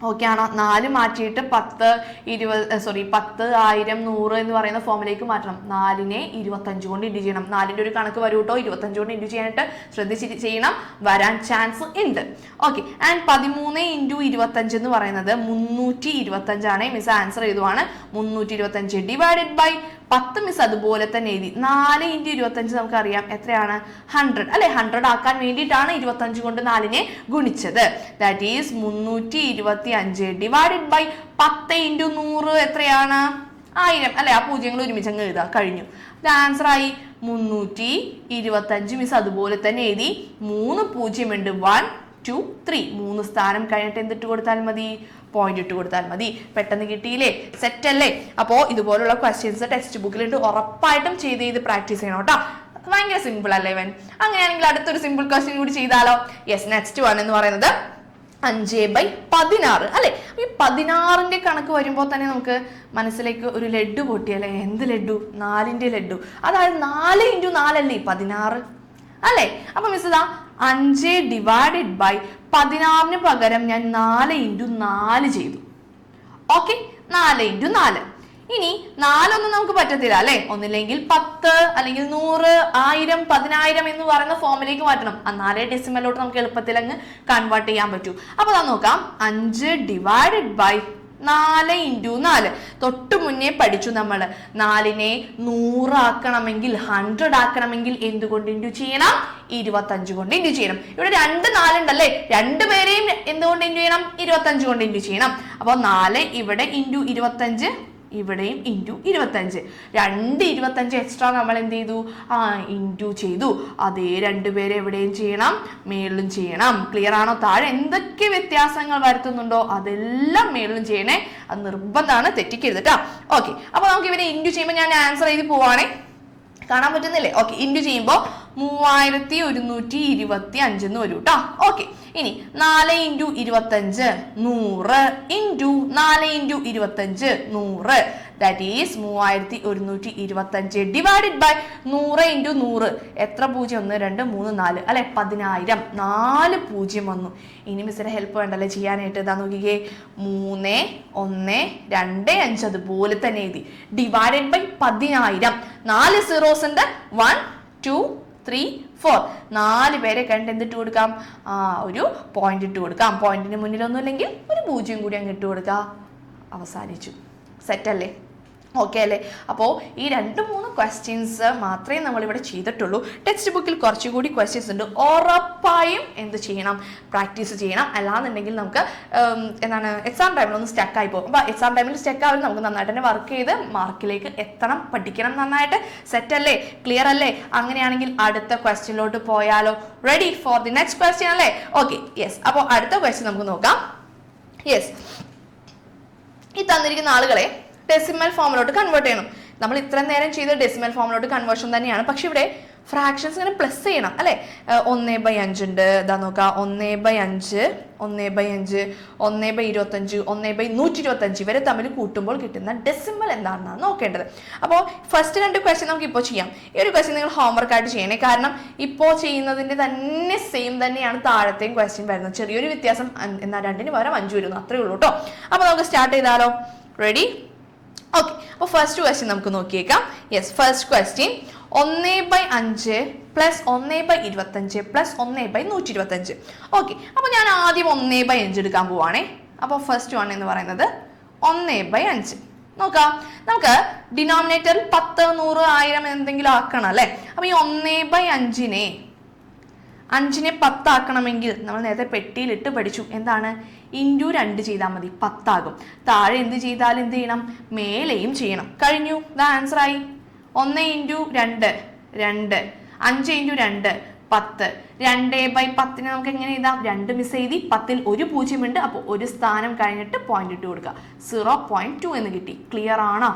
ഓക്കെ ആണോ? 4 മാറ്റിയിട്ട് 10 10 1000 100 എന്ന് പറയുന്ന ഫോമിലേക്ക് മാറ്റണം. 4നെ 25 കൊണ്ട് ഇൻറ്റു ചെയ്യണം. 4ന്റെ ഒരു കണക്ക് വരൂ കേട്ടോ. 25 കൊണ്ട് ഇൻറ്റു ചെയ്യാനായിട്ട് ശ്രദ്ധിച്ച് ചെയ്യണം, വരാൻ ചാൻസ് ഉണ്ട്. ഓക്കെ, ആൻഡ് 13 × 25 എന്ന് പറയുന്നത് 325 ആണ്. മിസ് ആൻസർ ചെയ്തുവാണ്. 325 ഡിവൈഡഡ് ബൈ 10. മിസ് അതുപോലെ തന്നെ എഴുതി. 4 × 25 നമുക്കറിയാം എത്രയാണ്? 100 അല്ലെ? 100 ആക്കാൻ വേണ്ടിയിട്ടാണ് 25 കൊണ്ട് 4നെ ഗുണിച്ചത്. ദാറ്റ് ഈസ് 325 ഡിവൈഡഡ് ബൈ 10 × 100 എത്രയാണ്? 1000 അല്ലെ? ആ പൂജ്യങ്ങൾ ഒരുമിച്ച് അങ്ങ് എഴുതാം. കഴിഞ്ഞു. ഇത് ആൻസർ ആയി 325. മിസ് അതുപോലെ തന്നെ എഴുതി. 3 0 ഉണ്ട്, 1 2 3. 3 സ്ഥാനം കഴിഞ്ഞിട്ട് എന്തിട്ട് കൊടുത്താൽ മതി? പോയിന്റ് ഇട്ട് കൊടുത്താൽ മതി. പെട്ടെന്ന് കിട്ടിയില്ലേ? സെറ്റ് അല്ലേ? അപ്പോ ഇതുപോലുള്ള ക്വസ്റ്റ്യൻസ് ടെക്സ്റ്റ് ബുക്കിലിട്ട് ഉറപ്പായിട്ടും ചെയ്ത് പ്രാക്ടീസ് ചെയ്യണം കേട്ടോ. ഭയങ്കര സിമ്പിൾ അല്ലേ ഇവൻ? അങ്ങനെയാണെങ്കിൽ അടുത്തൊരു സിമ്പിൾ ക്വസ്റ്റ്യൻ കൂടി ചെയ്താലോ? യെസ്, നെക്സ്റ്റ് വൺ എന്ന് പറയുന്നത് 5/16 അല്ലെ? ഈ 16ന്റെ കണക്ക് വരുമ്പോൾ തന്നെ നമുക്ക് മനസ്സിലേക്ക് ഒരു ലഡ്ഡു പൊട്ടിയല്ലേ? എന്ത് ലഡ്ഡു? 4ന്റെ ലഡ്ഡു. അതായത് 4 × 4 അല്ലേ 16 അല്ലെ? അപ്പൊ മിസ് ഇതാ 5 ഡിവൈഡഡ് ബൈ 16ന് പകരം ഞാൻ 4 × 4 ചെയ്തു. ഓക്കെ, 4 × 4. ഇനി 4 ഒന്നും നമുക്ക് പറ്റത്തില്ല അല്ലെ? ഒന്നില്ലെങ്കിൽ 10 അല്ലെങ്കിൽ 100 1000 10000 എന്ന് പറയുന്ന ഫോമിലേക്ക് മാറ്റണം. എന്നാലേ ഡെസിമലോട്ട് നമുക്ക് എളുപ്പത്തിൽ അങ്ങ് കൺവേർട്ട് ചെയ്യാൻ പറ്റൂ. അപ്പൊ നോക്കാം, 5 ഡിവൈഡഡ് ബൈ 4 × 4. തൊട്ട് മുന്നേ പഠിച്ചു നമ്മൾ. 4നെ 100 ആക്കണമെങ്കിൽ 100 ആക്കണമെങ്കിൽ എന്തുകൊണ്ട് ഇൻറ്റു ചെയ്യണം? 25 കൊണ്ട് ഇൻറ്റു ചെയ്യണം. ഇവിടെ 2 4 ഉണ്ടല്ലേ? രണ്ടുപേരെയും എന്തുകൊണ്ട് ഇൻറ്റു ചെയ്യണം? 25 കൊണ്ട് ഇൻറ്റു ചെയ്യണം. അപ്പോൾ 4 ഇവിടെ × 25 ഇവിടെയും ഇൻറ്റു 25. 2 25 എക്സ്ട്രാ നമ്മൾ എന്ത് ചെയ്തു? ഇൻറ്റു ചെയ്തു. അതേ 2 പേര് എവിടെയും ചെയ്യണം, മേളിലും ചെയ്യണം. ക്ലിയർ ആണോ? താഴെ എന്തൊക്കെ വ്യത്യാസങ്ങൾ വരുത്തുന്നുണ്ടോ അതെല്ലാം മേളിലും ചെയ്യണേ. അത് നിർബന്ധമാണ്, തെറ്റിക്കരുത് കേട്ടോ. ഓക്കെ, അപ്പൊ നമുക്ക് ഇവരെ ഇൻറ്റു ചെയ്യുമ്പോൾ ഞാൻ ആൻസർ എഴുതി പോവാണേ. കാണാൻ പറ്റുന്നില്ലേ? ഓക്കെ, ഇൻറ്റു ചെയ്യുമ്പോൾ 3125 എന്ന് വരും കേട്ടോ. ഓക്കെ, ഇനി 4 × 25 100 into 4 × 25 100. That is 3125 divided by 100 × 100. എത്ര 0? 1 2 3 4 അല്ലെ? 10000. 4 0 വന്നു. ഇനി മിസ്സിന്റെ ഹെൽപ്പ് വേണ്ടല്ലേ ചെയ്യാനായിട്ട്. ഇതാ നോക്കിക്കേ, 3 1 2 5 അതുപോലെ തന്നെ എഴുതി. Divided by 10000. 4 സീറോസ് ഉണ്ട്. 1 2 3 4. 4 പേരെ കണ്ട് എന്തിട്ട് കൊടുക്കാം? ഒരു പോയിന്റ് ഇട്ട് കൊടുക്കാം. പോയിന്റിന് മുന്നിലൊന്നും ഇല്ലെങ്കിൽ ഒരു 0 കൂടി അങ്ങ് ഇട്ട് കൊടുക്കാം. അവസാനിച്ചു. സെറ്റ് അല്ലേ? ഓക്കെ അല്ലേ? അപ്പോൾ ഈ 2-3 ക്വസ്റ്റ്യൻസ് മാത്രമേ നമ്മളിവിടെ ചെയ്തിട്ടുള്ളൂ. ടെക്സ്റ്റ് ബുക്കിൽ കുറച്ചുകൂടി ക്വസ്റ്റ്യൻസ് ഉണ്ട്. ഉറപ്പായും എന്ത് ചെയ്യണം? പ്രാക്ടീസ് ചെയ്യണം. അല്ലാന്നുണ്ടെങ്കിൽ നമുക്ക് എക്സാം ടൈമിൽ ഒന്ന് സ്റ്റക്ക് ആയി പോകും. അപ്പോൾ എക്സാം ടൈമിൽ സ്റ്റക്ക് ആവില്ല. നമുക്ക് നന്നായിട്ട് തന്നെ വർക്ക് ചെയ്ത് മാർക്കിലേക്ക് എത്തണം. പഠിക്കണം നന്നായിട്ട്. സെറ്റ് അല്ലേ? ക്ലിയർ അല്ലേ? അങ്ങനെയാണെങ്കിൽ അടുത്ത ക്വസ്റ്റ്യനിലോട്ട് പോയാലോ? Ready for the next question അല്ലേ? Okay, yes. അപ്പോൾ അടുത്ത ക്വസ്റ്റ്യൻ നമുക്ക് നോക്കാം. യെസ്, ഈ തന്നിരിക്കുന്ന ആളുകളെ ഡെസിമൽ ഫോമിലോട്ട് കൺവേർട്ട് ചെയ്യണം. നമ്മൾ ഇത്രയും നേരം ചെയ്ത ഡെസിമൽ ഫോമിലോട്ട് കൺവേർഷൻ തന്നെയാണ്. പക്ഷെ ഇവിടെ ഫ്രാക്ഷൻസ് ഇങ്ങനെ പ്ലസ് ചെയ്യണം അല്ലേ? 1/5 ഉണ്ട്. ഇതാ നോക്കാം, 1/5 1/5 1/25 1/125 ഇവരെ തമ്മിൽ കൂട്ടുമ്പോൾ കിട്ടുന്ന ഡെസിമൽ എന്താണെന്നാണ് നോക്കേണ്ടത്. അപ്പോൾ ഫസ്റ്റ് 2 ക്വസ്റ്റ്യൻ നമുക്ക് ഇപ്പോൾ ചെയ്യാം. ഈ ഒരു ക്വസ്റ്റ്യൻ നിങ്ങൾ ഹോംവർക്ക് ആയിട്ട് ചെയ്യണേ. കാരണം ഇപ്പോൾ ചെയ്യുന്നതിന്റെ തന്നെ സെയിം തന്നെയാണ് താഴത്തെയും ക്വസ്റ്റ്യൻ വരുന്നത്. ചെറിയൊരു വ്യത്യാസം, എന്നാൽ 2ന് പകരം 5 വരുന്നു, അത്രേ ഉള്ളൂ കേട്ടോ. അപ്പോൾ നമുക്ക് സ്റ്റാർട്ട് ചെയ്താലോ? റെഡി? ഓക്കെ, അപ്പോൾ ഫസ്റ്റ് ക്വസ്റ്റ്യൻ നമുക്ക് നോക്കിയേക്കാം. Yes, first question 1/5 plus 1/25 plus 1/125. Okay, അപ്പോൾ ഞാൻ ആദ്യം 1/5 എടുക്കാൻ പോവാണേ. അപ്പോൾ ഫസ്റ്റ് 1 എന്ന് പറയുന്നത് 1/5. നോക്കാം, നമുക്ക് ഡിനോമിനേറ്ററിൽ 10 100 1000 എന്തെങ്കിലും ആക്കണം അല്ലേ? അപ്പോൾ ഈ 1/5നെ 10 ആക്കണമെങ്കിൽ നമ്മൾ നേരത്തെ പെട്ടിയിലിട്ട് പഠിച്ചു. എന്താണ്? ഇൻറ്റു 2 ചെയ്താൽ മതി, 10 ആകും. താഴെ എന്ത് ചെയ്താലും എന്ത് ചെയ്യണം? മേലെയും ചെയ്യണം. കഴിഞ്ഞു, ദാ ആൻസർ ആയി. 1 × 2 2, 5 × 2 10. 2/10 നമുക്ക് എങ്ങനെ എഴുതാം? 2 മിസ് എഴുതി, 10ൽ ഒരു 0 ഉണ്ട്. അപ്പോൾ ഒരു സ്ഥാനം കഴിഞ്ഞിട്ട് പോയിന്റ് ഇട്ട് കൊടുക്കുക. 0.2 എന്ന് കിട്ടി. ക്ലിയർ ആണോ?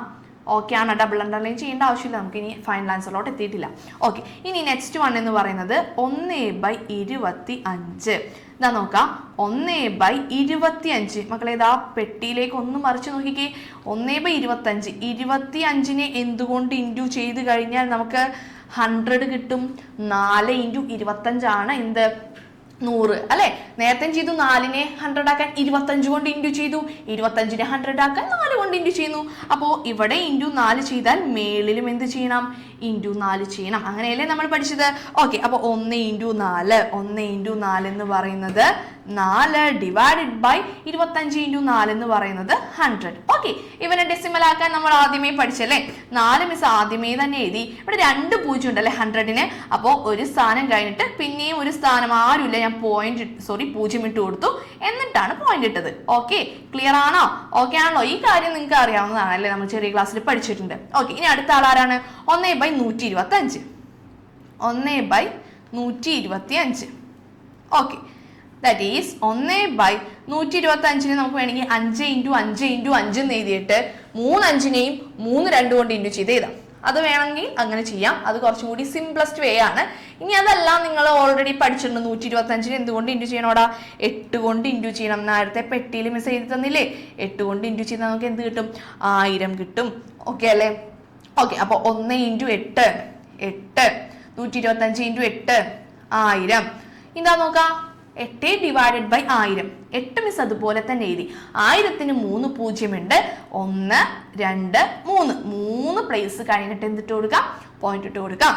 ഓക്കെ ആണ്. ഡബിൾ അണ്ടർലൈൻ ചെയ്യേണ്ട ആവശ്യമില്ല. നമുക്ക് ഇനി ഫൈനൽ ആൻസറിലോട്ട് എത്തിയിട്ടില്ല. ഓക്കെ, ഇനി നെക്സ്റ്റ് 1 എന്ന് പറയുന്നത് 1/25. ഇതാ നോക്കാം, 1/25. മക്കളെ ഇതാ പെട്ടിയിലേക്ക് ഒന്ന് മറിച്ച് നോക്കിക്കേ. 1/25. 25നെ എന്തുകൊണ്ട് ഇൻറ്റു ചെയ്ത് കഴിഞ്ഞാൽ നമുക്ക് 100 കിട്ടും. 4 × 25 ആണ് എന്ത്? 100 അല്ലെ? നേരത്തെ ചെയ്തു 4നെ 100 ആക്കാൻ 25 കൊണ്ട് ഇൻറ്റു ചെയ്തു. 25നെ 100 ആക്കാൻ 4 കൊണ്ട് ഇൻറ്റു ചെയ്യുന്നു. അപ്പോൾ ഇവിടെ ഇൻറ്റു 4 ചെയ്താൽ മേളിലും എന്ത് ചെയ്യണം? ഇൻറ്റു 4 ചെയ്യണം. അങ്ങനെയല്ലേ നമ്മൾ പഠിച്ചത്? ഓക്കെ, അപ്പോൾ 1 × 4 1 × 4 എന്ന് പറയുന്നത് 4 ഡിവൈഡഡ് ബൈ 25 × 4 എന്ന് പറയുന്നത് 100. ഓക്കെ, ഇവനെ ഡെസിമൽ ആക്കാൻ നമ്മൾ ആദ്യമേ പഠിച്ചല്ലേ? 4 മിസ് ആദ്യമേ തന്നെ എഴുതി. ഇവിടെ 2 0 ഉണ്ടല്ലേ 100ന്. അപ്പോൾ ഒരു സ്ഥാനം കഴിഞ്ഞിട്ട് പിന്നെയും ഒരു സ്ഥാനം ആരുമില്ല, ഞാൻ 0 ഇട്ട് കൊടുത്തു. എന്നിട്ടാണ് പോയിന്റ് ഇട്ടത്. ഓക്കെ, ക്ലിയർ ആണോ? ഓക്കെ ആണല്ലോ? ഈ കാര്യം നിങ്ങൾക്ക് അറിയാവുന്നതാണ് അല്ലേ? നമ്മൾ ചെറിയ ക്ലാസ്സിൽ പഠിച്ചിട്ടുണ്ട്. ഓക്കെ, ഇനി അടുത്ത ആളാരാണ്? 1/125. 1/125. ഓക്കെ, ദാറ്റ് ഈസ് 1/125നെ നമുക്ക് വേണമെങ്കിൽ 5 × 5 × 5 എന്ന് എഴുതിയിട്ട് 3 5നെയും 3 2 കൊണ്ട് ഇൻറ്റു ചെയ്ത് എഴുതാം. അത് വേണമെങ്കിൽ അങ്ങനെ ചെയ്യാം. അത് കുറച്ചും കൂടി സിംപ്ലസ്റ്റ് വേ ആണ്. ഇനി അതെല്ലാം നിങ്ങൾ ഓൾറെഡി പഠിച്ചിട്ടുണ്ട്. 125നെ എന്തുകൊണ്ട് ഇൻറ്റു ചെയ്യണോടാ? 8 കൊണ്ട് ഇൻറ്റു ചെയ്യണം. നേരത്തെ പെട്ടിയിൽ മിസ് ചെയ്ത് തന്നില്ലേ? 8 കൊണ്ട് ഇൻറ്റു ചെയ്താൽ നമുക്ക് എന്ത് കിട്ടും? 1000 കിട്ടും. ഓക്കെ അല്ലേ? ഓക്കെ, അപ്പോൾ 1 × 8 8, 125 × 8 1000. എന്താ നോക്കാം? 8 ഡിവൈഡഡ് ബൈ 1000. 8 മിസ് അതുപോലെ തന്നെ എഴുതി. 1000ന് 3 0 ഉണ്ട്. 1 2 3 പ്ലേസ് കഴിഞ്ഞിട്ട് എന്തിട്ട് കൊടുക്കാം? പോയിന്റ് ഇട്ട് കൊടുക്കാം.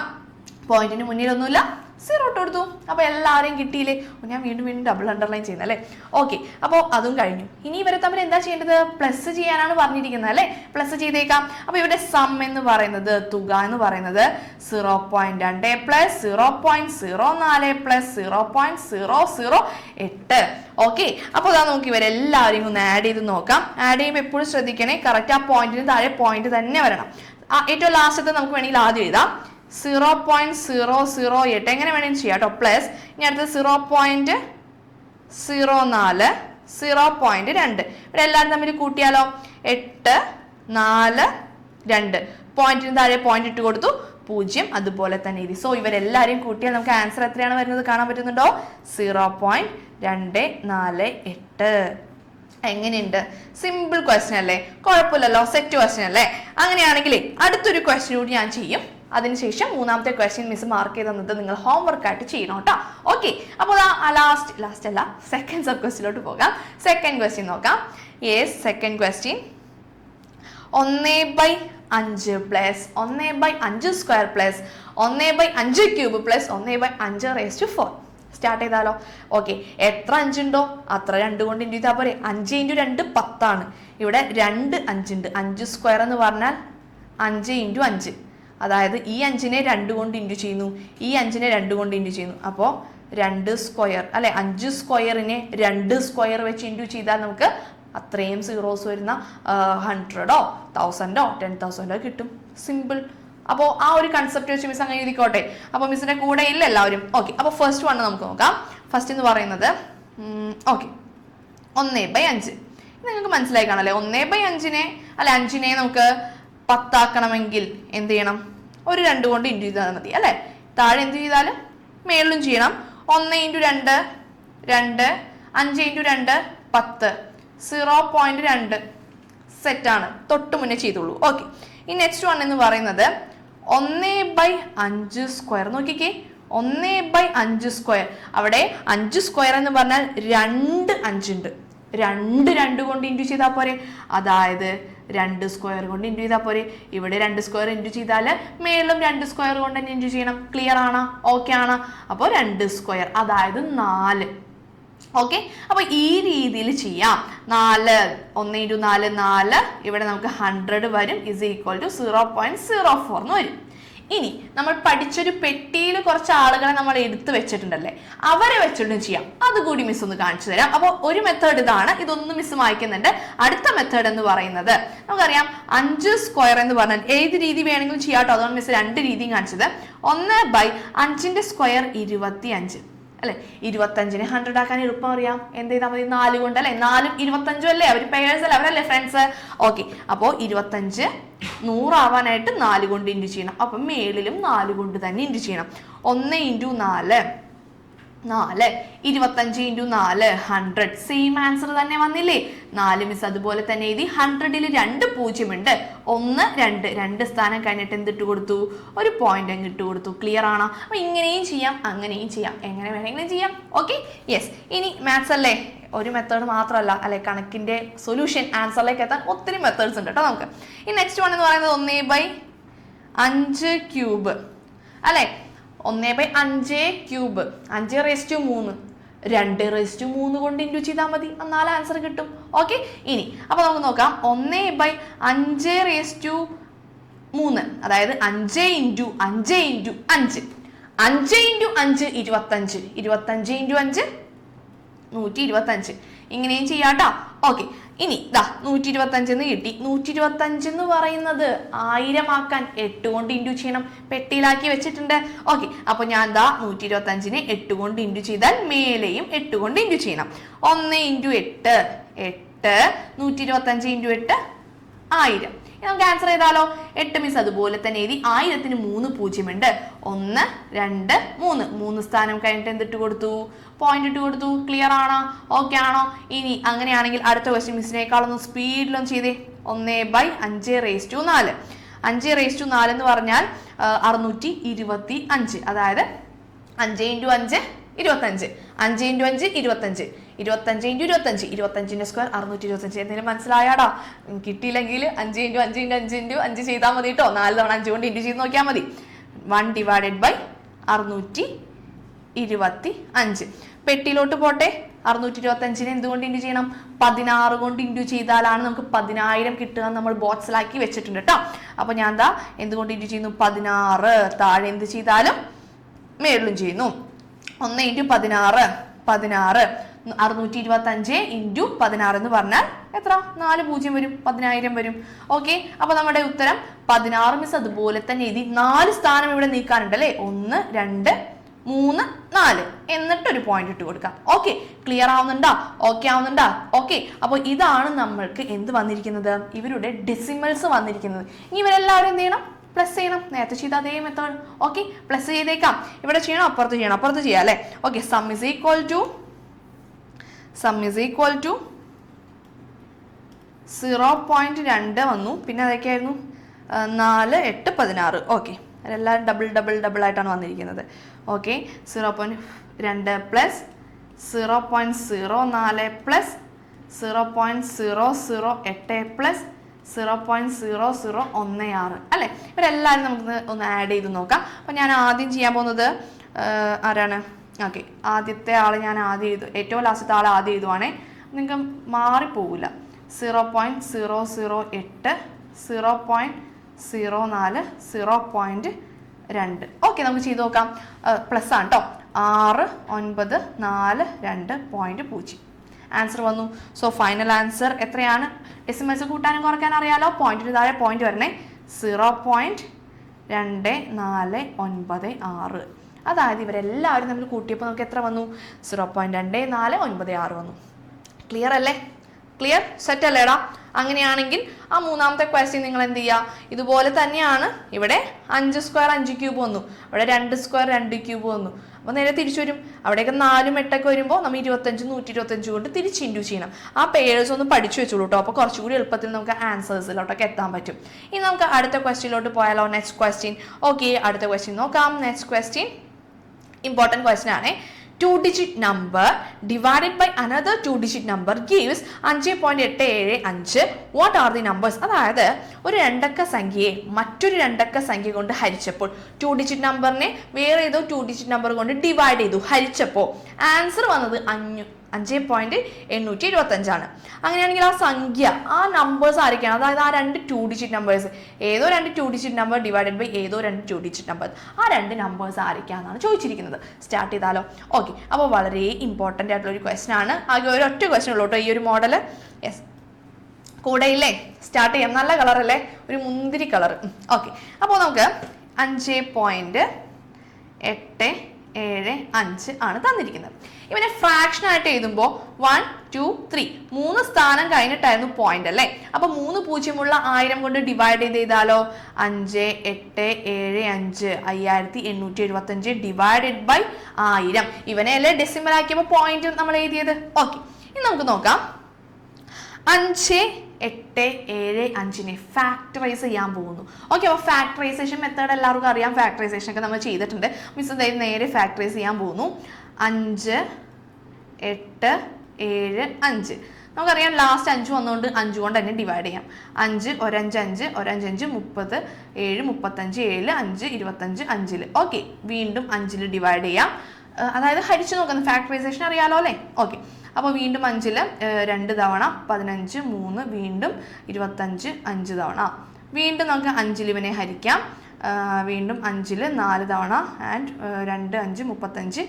പോയിന്റിന് മുന്നിലൊന്നുമില്ല, 0 ഇട്ട് കൊടുത്തു. അപ്പോൾ എല്ലാവരെയും കിട്ടിയില്ലേ? ഞാൻ വീണ്ടും വീണ്ടും ഡബിൾ അണ്ടർലൈൻ ചെയ്യുന്നത് അല്ലേ? ഓക്കെ, അപ്പോൾ അതും കഴിഞ്ഞു. ഇനി ഇവരെ തമ്മിൽ എന്താ ചെയ്യേണ്ടത്? പ്ലസ് ചെയ്യാനാണ് പറഞ്ഞിരിക്കുന്നത് അല്ലേ? പ്ലസ് ചെയ്തേക്കാം. അപ്പോൾ ഇവിടെ സം എന്ന് പറയുന്നത്, തുക എന്ന് പറയുന്നത് 0.2 പ്ലസ് 0.04 പ്ലസ് 0.008. ഓക്കെ, അപ്പോൾ അതാ നോക്കി ഇവരെല്ലാവരെയും ഒന്ന് ആഡ് ചെയ്ത് നോക്കാം. ആഡ് ചെയ്യുമ്പോൾ എപ്പോഴും ശ്രദ്ധിക്കണേ, കറക്റ്റ് ആ പോയിന്റിന് താഴെ പോയിന്റ് തന്നെ വരണം. ഏറ്റവും ലാസ്റ്റത്തെ നമുക്ക് വേണമെങ്കിൽ ആദ്യം എഴുതാം 0.008 എങ്ങനെ വേണമെങ്കിലും ചെയ്യാം കേട്ടോ. പ്ലസ് ഇനി അടുത്തത് 0.04 0.2 ഇവിടെ എല്ലാവരും തമ്മിൽ കൂട്ടിയാലോ 8 4 2 പോയിന്റിന് താഴെ പോയിന്റ് ഇട്ട് കൊടുത്തു 0 അതുപോലെ തന്നെ എഴുതി. സോ ഇവരെല്ലാവരെയും കൂട്ടിയാൽ നമുക്ക് ആൻസർ എത്രയാണ് വരുന്നത് കാണാൻ പറ്റുന്നുണ്ടോ? 0.248. എങ്ങനെയുണ്ട്? സിമ്പിൾ ക്വസ്റ്റ്യൻ അല്ലേ? കുഴപ്പമില്ലല്ലോ, സെറ്റ് ക്വസ്റ്റ്യൻ അല്ലേ? അങ്ങനെയാണെങ്കിൽ അടുത്തൊരു ക്വസ്റ്റ്യൻ കൂടി ഞാൻ ചെയ്യും. അതിനുശേഷം മൂന്നാമത്തെ ക്വസ്റ്റ്യൻ മിസ് മാർക്ക് ചെയ്ത് തന്നത് നിങ്ങൾ ഹോംവർക്ക് ആയിട്ട് ചെയ്യണം കേട്ടോ. ഓക്കെ, അപ്പോൾ ലാസ്റ്റ് അല്ല, സെക്കൻഡ് സബ് ക്വസ്റ്റ്യനിലോട്ട് പോകാം. സെക്കൻഡ് ക്വസ്റ്റ്യൻ നോക്കാം. Yes, second question 1/5 plus 1/5 square plus 1/5 cube plus 1/5⁴. Start ചെയ്താലോ? ഓക്കെ, എത്ര 5 ഉണ്ടോ അത്ര 2 കൊണ്ട് ഇൻറ്റു ചെയ്താൽ പോരെ? 5 × 2 10 ഇവിടെ 2 5 ഉണ്ട്. 5 സ്ക്വയർ എന്ന് പറഞ്ഞാൽ 5 × 5, അതായത് ഈ 5നെ 2 കൊണ്ട് ഇൻറ്റു ചെയ്യുന്നു, ഈ 5നെ 2 കൊണ്ട് ഇൻറ്റു ചെയ്യുന്നു. അപ്പോൾ 2 സ്ക്വയർ അല്ലെ? 5 സ്ക്വയറിനെ 2 സ്ക്വയർ വെച്ച് ഇൻറ്റു ചെയ്താൽ നമുക്ക് അത്രയും സീറോസ് വരുന്ന 100ഓ 1000ഓ 10,000ഓ കിട്ടും. സിമ്പിൾ. അപ്പോൾ ആ ഒരു കൺസെപ്റ്റ് വെച്ച് മിസ് അങ്ങനെ എഴുതിക്കോട്ടെ. അപ്പോൾ മിസ്സിന്റെ കൂടെ ഇല്ല എല്ലാവരും. ഓക്കെ, അപ്പോൾ ഫസ്റ്റ് വൺ നമുക്ക് നോക്കാം. ഫസ്റ്റ് എന്ന് പറയുന്നത് ഓക്കെ 1/5. നിങ്ങൾക്ക് മനസ്സിലായി കാണല്ലേ? 1/5നെ അല്ലെ 5നെ നമുക്ക് 10 ആക്കണമെങ്കിൽ എന്ത് ചെയ്യണം? ഒരു 2 കൊണ്ട് ഇൻറ്റു ചെയ്താൽ മതി അല്ലേ? താഴെ എന്ത് ചെയ്താലും മേളിലും ചെയ്യണം. 1 × 2 2, 5 × 2 10, 0.2 സെറ്റാണ്. തൊട്ട് മുന്നേ ചെയ്തോളൂ. ഓക്കെ, ഈ നെക്സ്റ്റ് വൺ എന്ന് പറയുന്നത് 1/5 സ്ക്വയർ. നോക്കിക്കേ, 1/5 സ്ക്വയർ. അവിടെ 5 സ്ക്വയർ എന്ന് പറഞ്ഞാൽ 2 5 ഉണ്ട്. 2 കൊണ്ട് ഇൻറ്റു ചെയ്താൽ പോരെ? അതായത് 2 സ്ക്വയർ കൊണ്ട് ഇൻറ്റു ചെയ്താൽ പോരെ? ഇവിടെ 2 സ്ക്വയർ ഇൻറ്റു ചെയ്താൽ മേളിലും 2 സ്ക്വയർ കൊണ്ട് തന്നെ ഇൻറ്റു ചെയ്യണം. ക്ലിയർ ആണോ? ഓക്കെ ആണ്. അപ്പോൾ 2 സ്ക്വയർ അതായത് 4. ഓക്കെ, അപ്പൊ ഈ രീതിയിൽ ചെയ്യാം. 4 1 × 4 4. ഇവിടെ നമുക്ക് 100 വരും. = 0.04 എന്ന് വരും. ഇനി നമ്മൾ പഠിച്ചൊരു പെട്ടിയിൽ കുറച്ച് ആളുകളെ നമ്മൾ എടുത്തു വെച്ചിട്ടുണ്ടല്ലേ, അവരെ വെച്ചിട്ടും ചെയ്യാം. അതുകൂടി മിസ് ഒന്ന് കാണിച്ചു തരാം. അപ്പോൾ ഒരു മെത്തേഡ് ഇതാണ്, ഇതൊന്ന് മിസ് വായിക്കുന്നുണ്ട്. അടുത്ത മെത്തേഡ് എന്ന് പറയുന്നത് നമുക്കറിയാം 5 സ്ക്വയർ എന്ന് പറഞ്ഞാൽ ഏത് രീതി വേണമെങ്കിലും ചെയ്യാം കേട്ടോ. അതുകൊണ്ട് മിസ് 2 രീതിയും കാണിച്ചത്. 1/5ന്റെ സ്ക്വയർ 25 അല്ലെ? 25നെ 100 ആക്കാൻ എളുപ്പം അറിയാം. എന്ത് ചെയ്താൽ മതി? 4 കൊണ്ട് അല്ലെ? 4ഉം 25 അല്ലേ? അവർ പേഴ്സ് അല്ലേ? അവരല്ലേ ഫ്രണ്ട്സ്? ഓക്കെ, അപ്പോൾ 25 100 ആവാനായിട്ട് 4 കൊണ്ട് ഇൻറ്റു ചെയ്യണം. അപ്പം മേളിലും 4 കൊണ്ട് തന്നെ ഇൻറ്റു ചെയ്യണം. 1 × 4 4, 25 × 4 100. സെയിം ആൻസർ തന്നെ വന്നില്ലേ? 4 മിസ് അതുപോലെ തന്നെ എഴുതി. 100ൽ 2 0 ഉണ്ട്. 1 2 2 സ്ഥാനം കഴിഞ്ഞിട്ട് എന്തിട്ട് കൊടുത്തു? ഒരു പോയിന്റ് അങ്ങ് ഇട്ട് കൊടുത്തു. ക്ലിയർ ആണോ? അപ്പൊ ഇങ്ങനെയും ചെയ്യാം, അങ്ങനെയും ചെയ്യാം, എങ്ങനെ വേണമെങ്കിലും ചെയ്യാം. Okay, yes. ഇനി മാത്സ് അല്ലേ, ഒരു മെത്തേഡ് മാത്രമല്ല അല്ലെ, കണക്കിന്റെ സൊല്യൂഷൻ ആൻസറിലേക്ക് എത്താൻ ഒത്തിരി മെത്തേഡ്സ് ഉണ്ട് കേട്ടോ നമുക്ക്. ഈ നെക്സ്റ്റ് വൺ എന്ന് പറയുന്നത് 1/5 ക്യൂബ് അല്ലെ? 1/5 ക്യൂബ് 5⁻3 2⁻3 കൊണ്ട് ഇൻറ്റു ചെയ്താൽ മതി. 4 ആൻസർ കിട്ടും. ഓക്കെ, ഇനി അപ്പൊ നമുക്ക് നോക്കാം. 1/5⁻3 അതായത് 5 × 5 × 5 5 × 5 25 25 × 5 125. ഇങ്ങനെയും ചെയ്യാട്ടോ. ഓക്കെ, ഇനി ദാ 125 എന്ന് കിട്ടി. 125 എന്ന് പറയുന്നത് 1000 ആക്കാൻ 8 കൊണ്ട് ഇൻറ്റു ചെയ്യണം. പെട്ടിയിലാക്കി വെച്ചിട്ടുണ്ട്. ഓക്കെ, അപ്പൊ ഞാൻ ദാ 125നെ 8 കൊണ്ട് ഇൻറ്റു ചെയ്താൽ മേലെയും 8 കൊണ്ട് ഇൻറ്റു ചെയ്യണം. 1 × 8 8, 125 × 8 1000. നമുക്ക് ആൻസർ ചെയ്താലോ? 8 മിസ് അതുപോലെ തന്നെ എഴുതി. 1000ന് 3 0 ഉണ്ട്. 1 2 3 3 സ്ഥാനം കഴിഞ്ഞിട്ട് എന്തിട്ട് കൊടുത്തു? പോയിന്റ് ഇട്ട് കൊടുത്തു. ക്ലിയർ ആണോ? ഓക്കെ ആണോ? ഇനി അങ്ങനെയാണെങ്കിൽ അടുത്ത ക്വസ്റ്റ്യൻ മിസ്സിനേക്കാളൊന്ന് സ്പീഡിലൊന്നും ചെയ്തേ. 1/5⁴. 5⁴ എന്ന് പറഞ്ഞാൽ 625. അതായത് 5 × 5 25. 5 × 5 25. 25 × 25. 25ന്റെ സ്ക്വയർ 625. എന്തെങ്കിലും മനസ്സിലായാടാ? കിട്ടിയില്ലെങ്കിൽ 5 × 5 × 5 × 5 ചെയ്താൽ മതി കേട്ടോ. 4 തവണ 5 കൊണ്ട് ഇൻറ്റു ചെയ്ത് നോക്കിയാൽ മതി. 1/625. 625. പെട്ടിയിലോട്ട് പോട്ടെ. 625 എന്തുകൊണ്ട് ഇൻറ്റു ചെയ്യണം? 16 കൊണ്ട് ഇൻറ്റു ചെയ്താലാണ് നമുക്ക് 10,000 കിട്ടുക എന്ന് നമ്മൾ ബോക്സിലാക്കി വെച്ചിട്ടുണ്ട് കേട്ടോ. അപ്പൊ ഞാൻ എന്താ എന്തുകൊണ്ട് ഇൻറ്റു ചെയ്യുന്നു? 16. താഴെ എന്ത് ചെയ്താലും മേളിലും ചെയ്യുന്നു. 1 ഇൻറ്റു 16 16. 625 ഇൻറ്റു 16 എന്ന് പറഞ്ഞാൽ എത്ര? 4 0 വരും, 10,000 വരും. ഓക്കെ, അപ്പൊ നമ്മുടെ ഉത്തരം 16. മിസ് അതുപോലെ തന്നെ എഴുതി. 4 സ്ഥാനം ഇവിടെ നീക്കാനുണ്ട് അല്ലേ? 1 2 3 4 എന്നിട്ടൊരു പോയിന്റ് ഇട്ട് കൊടുക്കാം. ഓക്കെ, ക്ലിയർ ആവുന്നുണ്ടോ? ഓക്കെ ആവുന്നുണ്ടോ? ഓക്കെ, അപ്പോൾ ഇതാണ് നമ്മൾക്ക് എന്ത് വന്നിരിക്കുന്നത്? ഇവരുടെ ഡെസിമൽസ് വന്നിരിക്കുന്നത്. ഇനി ഇവരെല്ലാവരും എന്ത് ചെയ്യണം? പ്ലസ് ചെയ്യണം. നേരത്തെ ചെയ്ത അതേ മെത്തേഡ്. ഓക്കെ, പ്ലസ് ചെയ്തേക്കാം. ഇവിടെ ചെയ്യണം, അപ്പുറത്ത് ചെയ്യണം. അപ്പുറത്ത് ചെയ്യാം അല്ലേ? Okay, sum is equal to 0.2 വന്നു. പിന്നെ അതൊക്കെയായിരുന്നു 4 8 16. ഓക്കെ, അതെല്ലാം ഡബിൾ ആയിട്ടാണ് വന്നിരിക്കുന്നത്. ഓക്കെ, 0.2 പ്ലസ് 0.04 പ്ലസ് 0.008 പ്ലസ് 0.0016 അല്ലേ? ഇവരെല്ലാവരും നമുക്ക് ഒന്ന് ആഡ് ചെയ്ത് നോക്കാം. അപ്പം ഞാൻ ആദ്യം ചെയ്യാൻ പോകുന്നത് ആരാണ്? ഓക്കെ, ആദ്യത്തെ ആൾ ഞാൻ ആദ്യം എഴുതും. ഏറ്റവും ലാസ്റ്റത്തെ ആൾ ആദ്യം എഴുതുവാണേ, നിങ്ങൾക്ക് മാറിപ്പോകില്ല. 0.008 0.04 0.2. ഓക്കെ, നമുക്ക് ചെയ്ത് നോക്കാം. പ്ലസ് ആണ് കേട്ടോ. 6942.0 ആൻസർ വന്നു. സോ ഫൈനൽ ആൻസർ എത്രയാണ്? ഡെസിമൽസ് കൂട്ടാനും കുറയ്ക്കാൻ അറിയാലോ. പോയിന്റിന് താഴെ പോയിന്റ് വരണേ. 0.2496. അതായത് ഇവരെല്ലാവരും നമ്മൾ കൂട്ടിയപ്പോൾ നമുക്ക് എത്ര വന്നു? 0.2496 വന്നു. ക്ലിയർ അല്ലേ? ക്ലിയർ? സെറ്റ് അല്ലേടാ? അങ്ങനെയാണെങ്കിൽ ആ മൂന്നാമത്തെ ക്വസ്റ്റ്യൻ നിങ്ങൾ എന്ത് ചെയ്യുക? ഇതുപോലെ തന്നെയാണ്. ഇവിടെ 5 സ്ക്വയർ 5 ക്യൂബ് വന്നു, ഇവിടെ 2 സ്ക്വയർ 2 ക്യൂബ് വന്നു. അപ്പോൾ നേരെ തിരിച്ചു വരും. അവിടെയൊക്കെ 4 8 വരുമ്പോൾ നമ്മൾ 25 125 കൊണ്ട് തിരിച്ച് ഇൻറ്റു ചെയ്യണം. ആ പേഴ്സ് ഒന്ന് പഠിച്ചു വെച്ചോളൂ കേട്ടോ. അപ്പോൾ കുറച്ചുകൂടി എളുപ്പത്തിൽ നമുക്ക് ആൻസേഴ്സിലോട്ടൊക്കെ എത്താൻ പറ്റും. ഇനി നമുക്ക് അടുത്ത ക്വസ്റ്റ്യനിലോട്ട് പോയാലോ? Next question. ഓക്കെ, അടുത്ത ക്വസ്റ്റ്യൻ നോക്കാം. നെക്സ്റ്റ് ക്വസ്റ്റ്യൻ ഇമ്പോർട്ടൻറ്റ് ക്വസ്റ്റ്യൻ ആണ്. 2-digit number divided by another 2-digit number gives 5.875. What are the numbers? അതായത് ഒരു രണ്ടക്ക സംഖ്യയെ മറ്റൊരു രണ്ടക്ക സംഖ്യ കൊണ്ട് ഹരിച്ചപ്പോൾ 2-digit നമ്പറിനെ വേറെ ഏതോ 2-digit നമ്പർ കൊണ്ട് ഡിവൈഡ് ചെയ്തു, ഹരിച്ചപ്പോൾ ആൻസർ വന്നത് 5.825 ആണ്. അങ്ങനെയാണെങ്കിൽ ആ സംഖ്യ, ആ നമ്പേഴ്സ് ആരൊക്കെയാണ്? അതായത് ആ രണ്ട് 2-digit നമ്പേഴ്സ്, ഏതോ രണ്ട് 2-digit നമ്പർ ഡിവൈഡഡ് ബൈ ഏതോ രണ്ട് 2-digit നമ്പർ, ആ രണ്ട് നമ്പേഴ്സ് ആരൊക്കെയാണെന്നാണ് ചോദിച്ചിരിക്കുന്നത്. സ്റ്റാർട്ട് ചെയ്താലോ? ഓക്കെ, അപ്പോൾ വളരെ ഇമ്പോർട്ടൻ്റ് ആയിട്ടുള്ള ഒരു ക്വസ്റ്റൻ ആണ്. ആകെ ഒരു ഒറ്റ ക്വസ്റ്റൻ ഉള്ളൂ കേട്ടോ ഈ ഒരു മോഡല്. യെസ്, കൂടെ ഇല്ലേ? സ്റ്റാർട്ട് ചെയ്യാം. നല്ല കളർ അല്ലേ? ഒരു മുന്തിരി കളർ. ഓക്കെ, അപ്പോൾ നമുക്ക് 5.875 ആണ് തന്നിരിക്കുന്നത്. ഇവനെ ഫ്രാക്ഷൻ ആയിട്ട് എഴുതുമ്പോൾ 1 2 3 3 സ്ഥാനം കഴിഞ്ഞിട്ടായിരുന്നു പോയിന്റ് അല്ലേ? അപ്പൊ 3 പൂജ്യമുള്ള 1000 കൊണ്ട് ഡിവൈഡ് ചെയ്ത് ചെയ്താലോ? 5.875 5875 ഡിവൈഡഡ് ബൈ 1000. ഇവനെ അല്ലേ ഡെസിമൽ ആക്കിയപ്പോൾ പോയിന്റ് നമ്മൾ എഴുതിയത്. ഓക്കെ, ഇനി നമുക്ക് നോക്കാം. 5.875 ഫാക്ടറൈസ് ചെയ്യാൻ പോകുന്നു. ഓക്കെ, അപ്പോൾ ഫാക്ടറൈസേഷൻ മെത്തേഡ് എല്ലാവർക്കും അറിയാം. ഫാക്ടറൈസേഷൻ ഒക്കെ നമ്മൾ ചെയ്തിട്ടുണ്ട്. മിസ് നേരെ ഫാക്ടറൈസ് ചെയ്യാൻ പോകുന്നു. 5 8 7 5. നമുക്കറിയാം ലാസ്റ്റ് 5 വന്നുകൊണ്ട് 5 കൊണ്ട് തന്നെ ഡിവൈഡ് ചെയ്യാം. 5 1 5 5 1 5 5 30 7 35 7 5 25 5. ഓക്കെ, വീണ്ടും 5 ഡിവൈഡ് ചെയ്യാം. അതായത് ഹരിച്ചു നോക്കുന്ന ഫാക്ടറൈസേഷൻ അറിയാലോ അല്ലേ? ഓക്കെ, അപ്പോൾ വീണ്ടും 5 2 തവണ 15 3 വീണ്ടും 25 5 തവണ. വീണ്ടും നമുക്ക് 5 ഇവനെ ഹരിക്കാം. വീണ്ടും 5 4 തവണ ആൻഡ് 2 5 35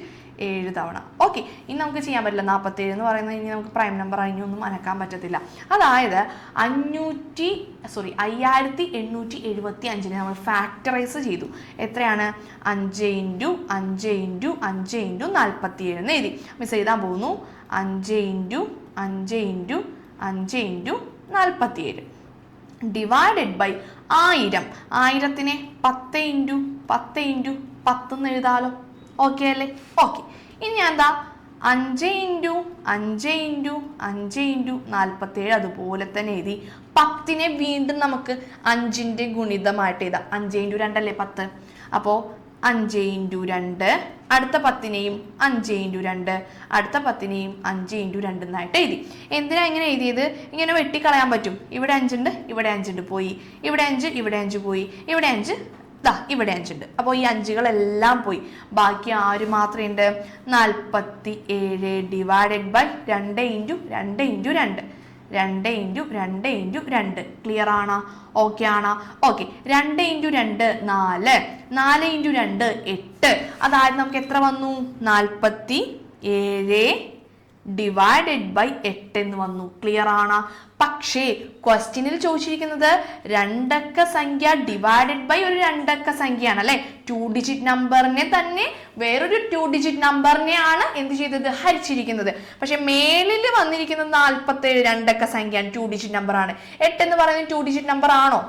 7 തവണ. ഓക്കെ, ഇനി നമുക്ക് ചെയ്യാൻ പറ്റില്ല. 47 എന്ന് പറയുന്നത് ഇനി നമുക്ക് പ്രൈം നമ്പർ അതിനൊന്നും അനക്കാൻ പറ്റത്തില്ല. അതായത് 5875 നമ്മൾ ഫാക്ടറൈസ് ചെയ്തു. എത്രയാണ്? 5 × 5 × 5 × 47 എന്ന് എഴുതി. മിസ് എഴുതാൻ പോകുന്നു. 5 × 5 × 5 × 47 ഡിവൈഡഡ് ബൈ 1000. 1000നെ 10 × 10 × 10 എന്ന് എഴുതാലോ? ഓക്കെ അല്ലേ? ഓക്കെ, ഇനി ഞാൻ എന്താ 5 × 5 × 5 × 47 അതുപോലെ തന്നെ എഴുതി. 10നെ വീണ്ടും നമുക്ക് 5ന്റെ ഗുണിതമായിട്ട് എഴുതാം. 5 × 2 അല്ലേ 10. അപ്പോൾ 5 × 2, അടുത്ത 10നെയും 5 × 2, അടുത്ത 10നെയും 5 × 2 എന്നായിട്ട് എഴുതി. എന്തിനാ ഇങ്ങനെ എഴുതിയത്? ഇങ്ങനെ വെട്ടിക്കളയാൻ പറ്റും. ഇവിടെ 5 ഉണ്ട്, ഇവിടെ 5 ഉണ്ട്, പോയി. ഇവിടെ 5 ഇവിടെ 5 പോയി, ഇവിടെ 5 ദാ ഇവിടെ 5 ഉണ്ട്. അപ്പോൾ ഈ 5കളെല്ലാം പോയി. ബാക്കി ആര് മാത്രമേ ഉണ്ട്? 47 divided by 2 into 2 into 2. 2 into 2 into 2. Clear ആണോ? ഓക്കെ ആണോ? ഓക്കെ. 2 ഇൻറ്റു 2 4. 4 ഇൻറ്റു 2 8. അതായത് നമുക്ക് എത്ര വന്നു? 47 ഡിവൈഡഡ് ബൈ 8 എന്ന് വന്നു. ക്ലിയർ ആണോ? പക്ഷേ ക്വസ്റ്റ്യനിൽ ചോദിച്ചിരിക്കുന്നത് 2 അക്ക സംഖ്യ ഡിവൈഡഡ് ബൈ ഒരു 2 അക്ക സംഖ്യയാണ് അല്ലെ. 2 ഡിജിറ്റ് നമ്പറിനെ തന്നെ വേറൊരു 2 ഡിജിറ്റ് നമ്പറിനെയാണ് എന്ത് ചെയ്തത്? ഹരിച്ചിരിക്കുന്നത്. പക്ഷെ മേലിൽ വന്നിരിക്കുന്നത് 47 2 അക്ക സംഖ്യയാണ്, 2 ഡിജിറ്റ് നമ്പർ ആണ്. 8 എന്ന് പറയുന്നത് 2 ഡിജിറ്റ് നമ്പർ ആണോ?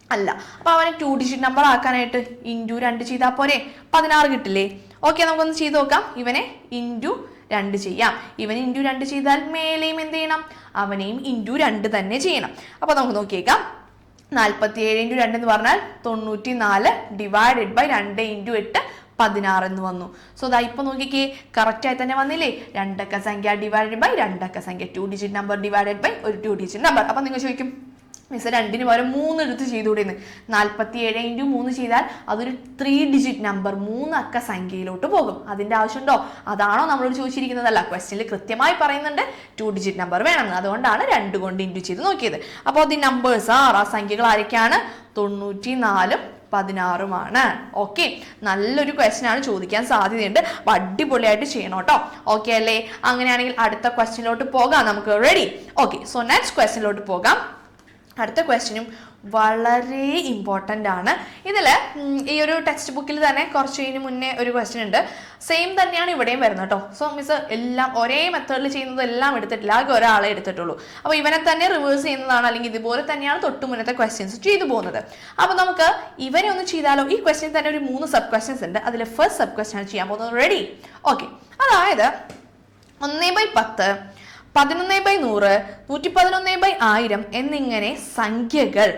അല്ല. അപ്പൊ അവനെ 2 ഡിജിറ്റ് നമ്പർ ആക്കാനായിട്ട് ഇൻറ്റു 2 ചെയ്താൽ പോരെ? 16 കിട്ടില്ലേ? ഓക്കെ, നമുക്കൊന്ന് ചെയ്ത് നോക്കാം. ഇവനെ ഇൻറ്റു 2 ചെയ്യാം. ഇവൻ ഇൻറ്റു 2 ചെയ്താൽ മേലെയും എന്ത് ചെയ്യണം? അവനെയും ഇൻറ്റു 2 തന്നെ ചെയ്യണം. അപ്പൊ നമുക്ക് നോക്കിയേക്കാം. 47 ഇൻറ്റു 2 എന്ന് പറഞ്ഞാൽ 94 ഡിവൈഡഡ് ബൈ 2 ഇൻറ്റു 8 16 എന്ന് വന്നു. സോ ദാ ഇപ്പൊ നോക്കിക്കേ, കറക്റ്റ് ആയി തന്നെ വന്നില്ലേ? 2 അക്ക സംഖ്യ ഡിവൈഡഡ് ബൈ 2 അക്ക സംഖ്യ, 2 ഡിജിറ്റ് നമ്പർ ഡിവൈഡഡ് ബൈ ഒരു 2 ഡിജിറ്റ് നമ്പർ. അപ്പൊ നിങ്ങൾ ചോദിക്കും, മിസ് 2ന് പകരം 3 എടുത്ത് ചെയ്തുകൂടെന്ന്. 47 ഇൻറ്റു 3 ചെയ്താൽ അതൊരു 3 ഡിജിറ്റ് നമ്പർ 3 അക്ക സംഖ്യയിലോട്ട് പോകും. അതിന്റെ ആവശ്യമുണ്ടോ? അതാണോ നമ്മളോട് ചോദിച്ചിരിക്കുന്നതല്ല. ക്വസ്റ്റ്യനിൽ കൃത്യമായി പറയുന്നുണ്ട് 2 ഡിജിറ്റ് നമ്പർ വേണമെന്ന്. അതുകൊണ്ടാണ് 2 കൊണ്ട് ഇൻറ്റു ചെയ്ത് നോക്കിയത്. അപ്പോൾ ദി നമ്പേഴ്സ് ആർ, ആ സംഖ്യകൾ ആരൊക്കെയാണ്? 94 16 ഓക്കെ, നല്ലൊരു ക്വസ്റ്റ്യൻ ആണ്, ചോദിക്കാൻ സാധ്യതയുണ്ട്. അപ്പൊ അടിപൊളിയായിട്ട് ചെയ്യണം കേട്ടോ. ഓക്കെ അല്ലേ? അങ്ങനെയാണെങ്കിൽ അടുത്ത ക്വസ്റ്റ്യനിലോട്ട് പോകാം നമുക്ക്. റെഡി? ഓക്കെ, സോ നെക്സ്റ്റ് ക്വസ്റ്റ്യനിലോട്ട് പോകാം. അടുത്ത ക്വസ്റ്റ്യനും വളരെ ഇമ്പോർട്ടൻ്റ് ആണ്. ഇതിൽ ഈ ഒരു ടെക്സ്റ്റ് ബുക്കിൽ തന്നെ കുറച്ച് മുന്നേ ഒരു ക്വസ്റ്റ്യൻ ഉണ്ട്. സെയിം തന്നെയാണ് ഇവിടെയും വരുന്നത് കേട്ടോ. സോ മിസ് എല്ലാം ഒരേ മെത്തേഡിൽ ചെയ്യുന്നത് എല്ലാം എടുത്തിട്ടില്ല, ആകെ ഒരാളെ എടുത്തിട്ടുള്ളൂ. അപ്പോൾ ഇവനെ തന്നെ റിവേഴ്സ് ചെയ്യുന്നതാണ്, അല്ലെങ്കിൽ ഇതുപോലെ തന്നെയാണ് തൊട്ട് മുന്നത്തെ ക്വസ്റ്റ്യൻസ് ചെയ്തു പോകുന്നത്. അപ്പോൾ നമുക്ക് ഇവനെ ഒന്ന് ചെയ്താലോ? ഈ ക്വസ്റ്റ്യൻ തന്നെ ഒരു 3 സബ് ക്വസ്റ്റ്യൻസ് ഉണ്ട്. അതിൽ ഫസ്റ്റ് സബ് ക്വസ്റ്റ്യൻ ആണ് ചെയ്യാൻ പോകുന്നത്. റെഡി? ഓക്കെ. അതായത് 1/10, 11/100, 111/1000 എന്നിങ്ങനെ സംഖ്യകൾ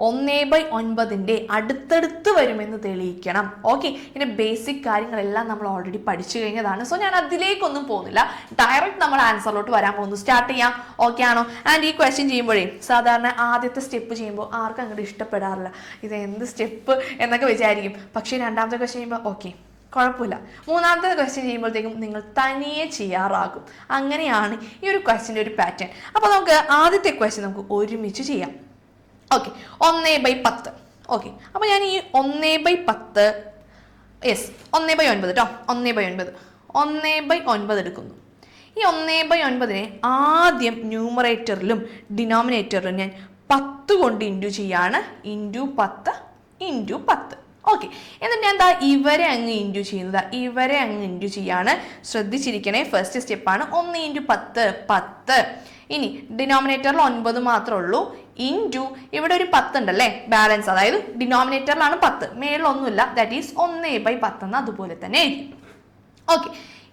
1/9 അടുത്തടുത്ത് വരുമെന്ന് തെളിയിക്കണം. ഓക്കെ, ഇതിന്റെ ബേസിക് കാര്യങ്ങളെല്ലാം നമ്മൾ ഓൾറെഡി പഠിച്ചു കഴിഞ്ഞതാണ്. സോ ഞാൻ അതിലേക്കൊന്നും പോകുന്നില്ല, ഡയറക്റ്റ് നമ്മൾ ആൻസറിലോട്ട് വരാൻ പോകുന്നു. സ്റ്റാർട്ട് ചെയ്യാം. ഓക്കെ ആണോ? ആൻഡ് ഈ ക്വസ്റ്റ്യൻ ചെയ്യുമ്പോഴേ സാധാരണ ആദ്യത്തെ സ്റ്റെപ്പ് ചെയ്യുമ്പോൾ ആർക്കും അങ്ങോട്ട് ഇഷ്ടപ്പെടാറില്ല. ഇത് എന്ത് സ്റ്റെപ്പ് എന്നൊക്കെ വിചാരിക്കും. പക്ഷേ രണ്ടാമത്തെ ക്വസ്റ്റ്യൻ ചെയ്യുമ്പോൾ ഓക്കെ കുഴപ്പമില്ല. മൂന്നാമത്തെ ക്വസ്റ്റ്യൻ ചെയ്യുമ്പോഴത്തേക്കും നിങ്ങൾ തനിയെ ചെയ്യാറാകും. അങ്ങനെയാണ് ഈ ഒരു ക്വസ്റ്റ്യൻ്റെ ഒരു പാറ്റേൺ. അപ്പോൾ നമുക്ക് ആദ്യത്തെ ക്വസ്റ്റ്യൻ നമുക്ക് ഒരുമിച്ച് ചെയ്യാം. ഓക്കെ, 1/10. ഓക്കെ, അപ്പോൾ ഞാൻ ഈ 1/10 യെസ് 1/9 കേട്ടോ. 1/9 എടുക്കുന്നു. ഈ 1/9 ആദ്യം ന്യൂമറേറ്ററിലും ഡിനോമിനേറ്ററിലും ഞാൻ 10 കൊണ്ട് ഇൻറ്റു ചെയ്യാണ്. Into 10 into 10. ഓക്കെ, എന്നിട്ട് ഞാൻ എന്താ ഇവരെ അങ്ങ് ഇൻറ്റു ചെയ്യുന്നത്, ഇവരെ അങ്ങ് ഇൻറ്റു ചെയ്യാണ്. ശ്രദ്ധിച്ചിരിക്കണേ, ഫസ്റ്റ് സ്റ്റെപ്പാണ്. 1 ഇൻറ്റു 10 10. ഇനി ഡിനോമിനേറ്ററിൽ 9 മാത്രമേ ഉള്ളൂ. ഇൻറ്റു ഇവിടെ ഒരു 10 ഉണ്ടല്ലേ ബാലൻസ്, അതായത് ഡിനോമിനേറ്ററിലാണ് 10, മേളിലൊന്നുമില്ല. ദാറ്റ് ഈസ് 1/10 എന്ന് അതുപോലെ തന്നെ എഴുതി. ഓക്കെ,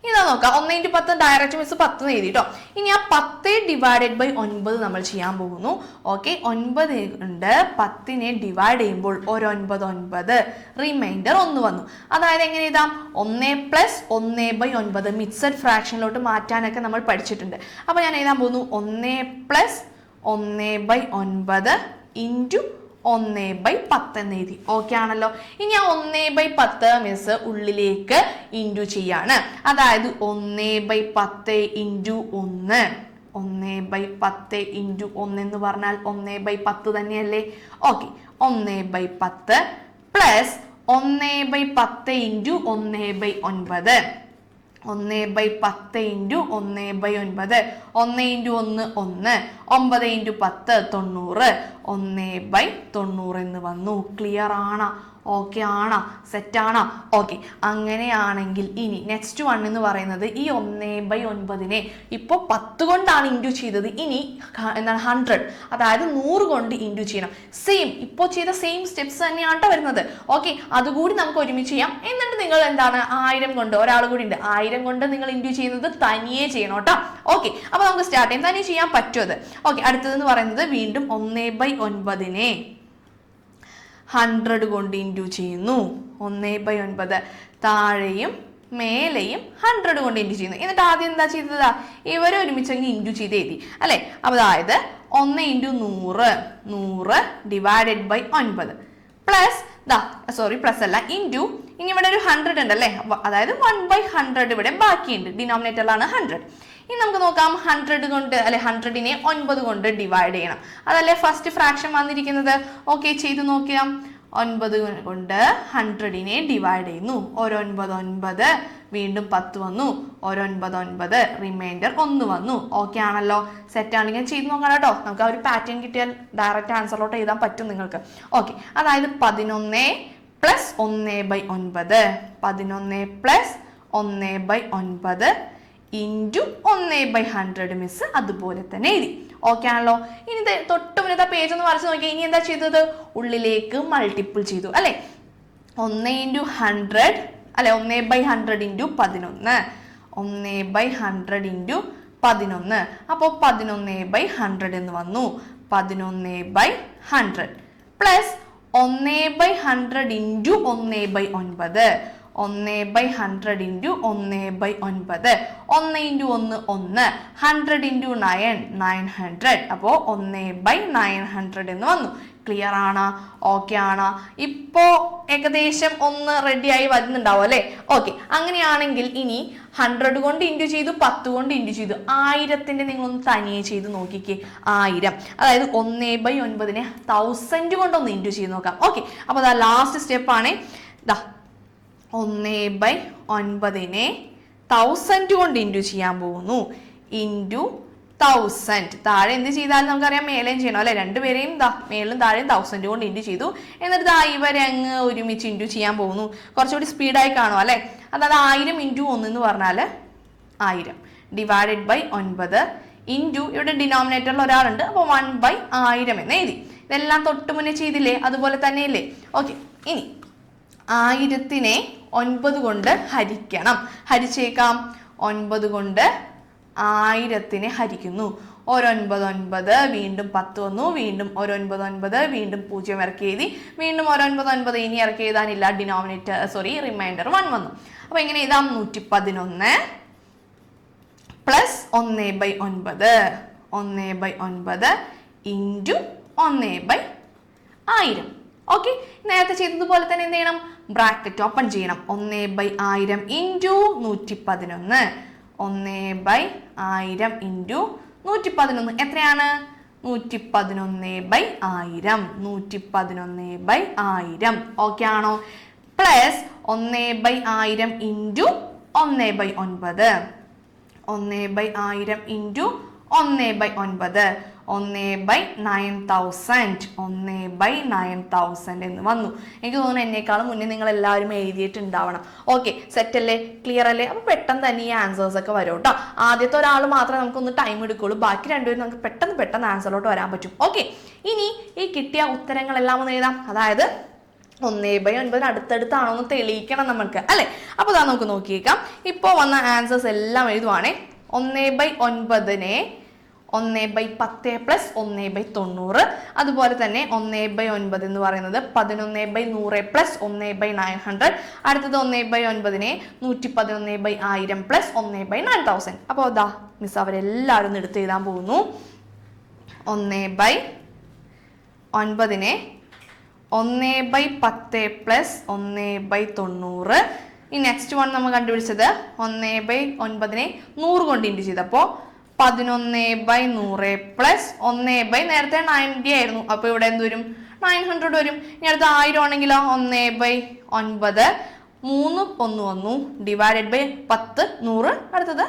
ഇതാ നോക്കാം. 1 ഇൻറ്റു 10 ഡയറക്റ്റ് മിസ് 10 എഴുതി കേട്ടോ. ഇനി ആ 10 ഡിവൈഡഡ് ബൈ 9 നമ്മൾ ചെയ്യാൻ പോകുന്നു. ഓക്കെ, 9 ഉണ്ട് 10നെ ഡിവൈഡ് ചെയ്യുമ്പോൾ ഒരു 9 റിമൈൻഡർ 1 വന്നു. അതായത് എങ്ങനെ എഴുതാം? 1 + 1/9 മിക്സഡ് ഫ്രാക്ഷനിലോട്ട് മാറ്റാനൊക്കെ നമ്മൾ പഠിച്ചിട്ടുണ്ട്. അപ്പോൾ ഞാൻ എഴുതാൻ പോകുന്നു 1 + 1/9 ഇൻറ്റു 1/10 എന്ന് എഴുതി. ഓക്കെ ആണല്ലോ? ഇനി ആ 1/10 മിസ് ഉള്ളിലേക്ക് ഇൻറ്റു ചെയ്യാണ്. അതായത് 1/10 ഇൻറ്റു 1. 1/10 ഇൻറ്റു 1 എന്ന് പറഞ്ഞാൽ 1/10 തന്നെയല്ലേ? Okay, 1/10 plus 1/10 into 1/9. 1/10 into 1/9. 1 into 1 1. 9 into 10 90. 1/90 എന്ന് വന്നു. ക്ലിയർ ആണോ? ഓക്കെ ആണോ? സെറ്റാണോ? ഓക്കെ, അങ്ങനെയാണെങ്കിൽ ഇനി നെക്സ്റ്റ് വൺ എന്ന് പറയുന്നത് ഈ 1/9 ഇപ്പോൾ 10 കൊണ്ടാണ് ഇൻറ്റു ചെയ്തത്. ഇനി എന്താണ് 100, അതായത് 100 കൊണ്ട് ഇൻറ്റു ചെയ്യണം. സെയിം ഇപ്പോൾ ചെയ്ത സെയിം സ്റ്റെപ്സ് തന്നെയാണ് വരുന്നത്. ഓക്കെ, അതുകൂടി നമുക്ക് ഒരുമിച്ച് ചെയ്യാം. എന്നിട്ട് നിങ്ങൾ എന്താണ് 1000 കൊണ്ട്, ഒരാൾ കൂടി ഉണ്ട്, 1000 കൊണ്ട് നിങ്ങൾ ഇൻറ്റു ചെയ്യുന്നത് തനിയെ ചെയ്യണം കേട്ടോ. ഓക്കെ, അപ്പോൾ നമുക്ക് സ്റ്റാർട്ട് ചെയ്യാം. തനിയെ ചെയ്യാൻ പറ്റുമത്. ഓക്കെ, അടുത്തതെന്ന് പറയുന്നത് വീണ്ടും 1/9 100 കൊണ്ട് ഇൻറ്റു ചെയ്യുന്നു. 1/9 താഴെയും മേലെയും 100 കൊണ്ട് ഇൻറ്റു ചെയ്യുന്നു. എന്നിട്ട് ആദ്യം എന്താ ചെയ്തതാ? ഇവരെ ഒരുമിച്ചെങ്കിൽ ഇൻറ്റു ചെയ്ത് എഴുതി അല്ലേ? അപ്പോൾ അതായത് 1 × 100 100 divided by 9 plus sorry plus അല്ല, ഇൻറ്റു ഇനി ഇവിടെ ഒരു 100 ഉണ്ട് അല്ലേ, അതായത് 1/100 ഇവിടെ ബാക്കിയുണ്ട്, ഡിനോമിനേറ്ററിലാണ് 100. ഇനി നമുക്ക് നോക്കാം 100 കൊണ്ട് അല്ലെ 100നെ 9 കൊണ്ട് ഡിവൈഡ് ചെയ്യണം. അതല്ലേ ഫസ്റ്റ് ഫ്രാക്ഷൻ വന്നിരിക്കുന്നത്. ഓക്കെ, ചെയ്ത് നോക്കിയാം. 9 കൊണ്ട് 100നെ ഡിവൈഡ് ചെയ്യുന്നു. 9 വീണ്ടും 10 വന്നു, 9 റിമൈൻഡർ 1 വന്നു. ഓക്കെ ആണല്ലോ, സെറ്റ് ആണെങ്കിൽ ചെയ്ത് നോക്കണം കേട്ടോ. നമുക്ക് ആ ഒരു പാറ്റേൺ കിട്ടിയാൽ ഡയറക്റ്റ് ആൻസറിലോട്ട് എഴുതാൻ പറ്റും നിങ്ങൾക്ക്. ഓക്കെ, അതായത് 11 പ്ലസ് 1/9, 11 പ്ലസ് 1/9 ഇൻറ്റു 1/100 മിസ് അതുപോലെ തന്നെ എഴുതി. ഓക്കെ ആണല്ലോ. ഇനി തൊട്ട് മുന്നത്തെ പേജ് ഒന്ന് വരച്ച് നോക്കിയാൽ ഇനി എന്താ ചെയ്തത്, ഉള്ളിലേക്ക് മൾട്ടിപ്പിൾ ചെയ്തു അല്ലെ. 1 × 100 അല്ലെ, 1/100 ഇൻറ്റു 11, 1/100 ഇൻറ്റു 11. അപ്പോൾ 11/100 എന്ന് വന്നു. 11/100 plus 1/100 into 1/9, 1/100 into 1/9, 1 into 1 1, 100 into 9 900. അപ്പോൾ 1/900 എന്ന് വന്നു. ക്ലിയർ ആണ്? ഓക്കെ ആണ്? ഇപ്പോ ഏകദേശം ഒന്ന് റെഡിയായി വരുന്നുണ്ടാവും അല്ലെ. ഓക്കെ, അങ്ങനെയാണെങ്കിൽ ഇനി 100 കൊണ്ട് ഇൻറ്റു ചെയ്തു, 10 കൊണ്ട് ഇൻറ്റു ചെയ്തു, 1000ന്റെ നിങ്ങളൊന്ന് തനിയെ ചെയ്ത് നോക്കിക്കേ. 1000, അതായത് 1/9നെ 1000 കൊണ്ടൊന്ന് ഇൻറ്റു ചെയ്ത് നോക്കാം. ഓക്കെ, അപ്പോൾ അതാ ലാസ്റ്റ് സ്റ്റെപ്പാണ്. 1/9നെ 1000 കൊണ്ട് ഇൻറ്റു ചെയ്യാൻ പോകുന്നു. ഇൻറ്റു 1000, താഴെ എന്ത് ചെയ്താലും നമുക്കറിയാം മേലെയും ചെയ്യണം അല്ലെ. രണ്ടുപേരെയും മേലും താഴെയും 1000 കൊണ്ട് ഇൻറ്റു ചെയ്തു. എന്നിട്ട് ഇവരെ അങ്ങ് ഒരുമിച്ച് ഇൻറ്റു ചെയ്യാൻ പോകുന്നു. കുറച്ചുകൂടി സ്പീഡായി കാണും അല്ലെ. അതായത് 1000 ഇൻറ്റു 1 എന്ന് പറഞ്ഞാൽ 1000 ഡിവൈഡഡ് ബൈ 9 ഇൻറ്റു ഇവിടെ ഡിനോമിനേറ്ററിൽ ഒരാളുണ്ട്, അപ്പോൾ 1/1000 എന്ന് എഴുതി. ഇതെല്ലാം തൊട്ട് മുന്നേ ചെയ്തില്ലേ, അതുപോലെ തന്നെയല്ലേ. ഓക്കെ, ഇനി 1000നെ 9 കൊണ്ട് ഹരിക്കണം. ഹരിച്ചേക്കാം. 9 കൊണ്ട് 1000നെ ഹരിക്കുന്നു. 9 വീണ്ടും 10 വന്നു, വീണ്ടും 9 വീണ്ടും 0 ഇറക്കി എഴുതി, വീണ്ടും 9 ഇനി ഇറക്കി എഴുതാനില്ല, റിമൈൻഡർ 1 വന്നു. അപ്പൊ എങ്ങനെ എഴുതാം, 111 പ്ലസ് 1/9 ഇൻറ്റു 1/1000. ഓക്കെ, നേരത്തെ ചെയ്തതുപോലെ തന്നെ എന്ത് ചെയ്യണം, ബ്രാക്കറ്റ് ഓപ്പൺ ചെയ്യണം. 1/1000 ഇൻറ്റു 111, 1/1000 ഇൻറ്റു 111 എത്രയാണ്, 111/1000, 111/1000. ഓക്കെ ആണോ? പ്ലസ് 1/1000 ഇൻറ്റു 1/9, 1/1000 ഇൻറ്റു 1/9, 1/9000, 1/9000 എന്ന് വന്നു. എനിക്ക് തോന്നുന്നു എന്നേക്കാളും മുന്നേ നിങ്ങൾ എല്ലാവരും എഴുതിയിട്ടുണ്ടാവണം. ഓക്കെ, സെറ്റ് അല്ലേ, ക്ലിയർ അല്ലേ? അപ്പൊ പെട്ടെന്ന് തന്നെ ഈ ആൻസേഴ്സ് ഒക്കെ വരും കേട്ടോ. ആദ്യത്തെ ഒരാൾ മാത്രമേ നമുക്കൊന്ന് ടൈം എടുക്കുള്ളൂ, ബാക്കി രണ്ടുപേരും നമുക്ക് പെട്ടെന്ന് ആൻസറിലോട്ട് വരാൻ പറ്റും. ഓക്കെ, ഇനി ഈ കിട്ടിയ ഉത്തരങ്ങളെല്ലാം ഒന്ന് എഴുതാം. അതായത് 1/9 അടുത്തടുത്താണോ എന്ന് തെളിയിക്കണം നമ്മൾക്ക് അല്ലെ. അപ്പൊ ഇതാ നമുക്ക് നോക്കിയേക്കാം. ഇപ്പോൾ വന്ന ആൻസേഴ്സ് എല്ലാം എഴുതുവാണേ. 1/9നെ 1/10 പ്ലസ് 1/90, അതുപോലെ തന്നെ 1/9 എന്ന് പറയുന്നത് 11/100 പ്ലസ് 1/900, അടുത്തത് 1/9നെ 111/1000 പ്ലസ് 1/9000. അപ്പോൾ അതാ മിസ് അവരെല്ലാവരും എടുത്ത് എഴുതാൻ പോകുന്നു. 1/9നെ 1/10 പ്ലസ് 1/90. ഈ നെക്സ്റ്റ് വൺ നമ്മൾ കണ്ടുപിടിച്ചത് 1/9നെ 100 കൊണ്ട് ഇൻറ്റു ചെയ്തപ്പോൾ 11/100 പ്ലസ് 1/, നേരത്തെ 90 ആയിരുന്നു, അപ്പോൾ ഇവിടെ എന്ത് വരും, 900 വരും. ഇനി അടുത്ത 1000 ആണെങ്കിലോ 1/9, 3 1 വന്നു, ഡിവൈഡഡ് ബൈ 10 100, അടുത്തത്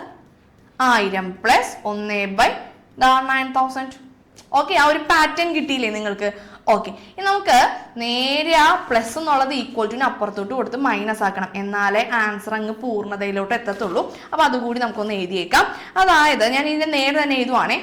1000 പ്ലസ് 1/9000. ഓക്കെ, ആ ഒരു പാറ്റേൺ കിട്ടിയില്ലേ നിങ്ങൾക്ക്? ഓക്കെ, ഇനി നമുക്ക് നേരെ ആ പ്ലസ് എന്നുള്ളത് ഈക്വൽ ടുവിന് അപ്പുറത്തോട്ട് കൊടുത്ത് മൈനസ് ആക്കണം, എന്നാലേ ആൻസർ അങ്ങ് പൂർണ്ണതയിലോട്ട് എത്തത്തുള്ളൂ. അപ്പൊ അതുകൂടി നമുക്കൊന്ന് എഴുതിയേക്കാം. അതായത് ഞാൻ ഇതിന്റെ നേരെ തന്നെ എഴുതുവാണേ.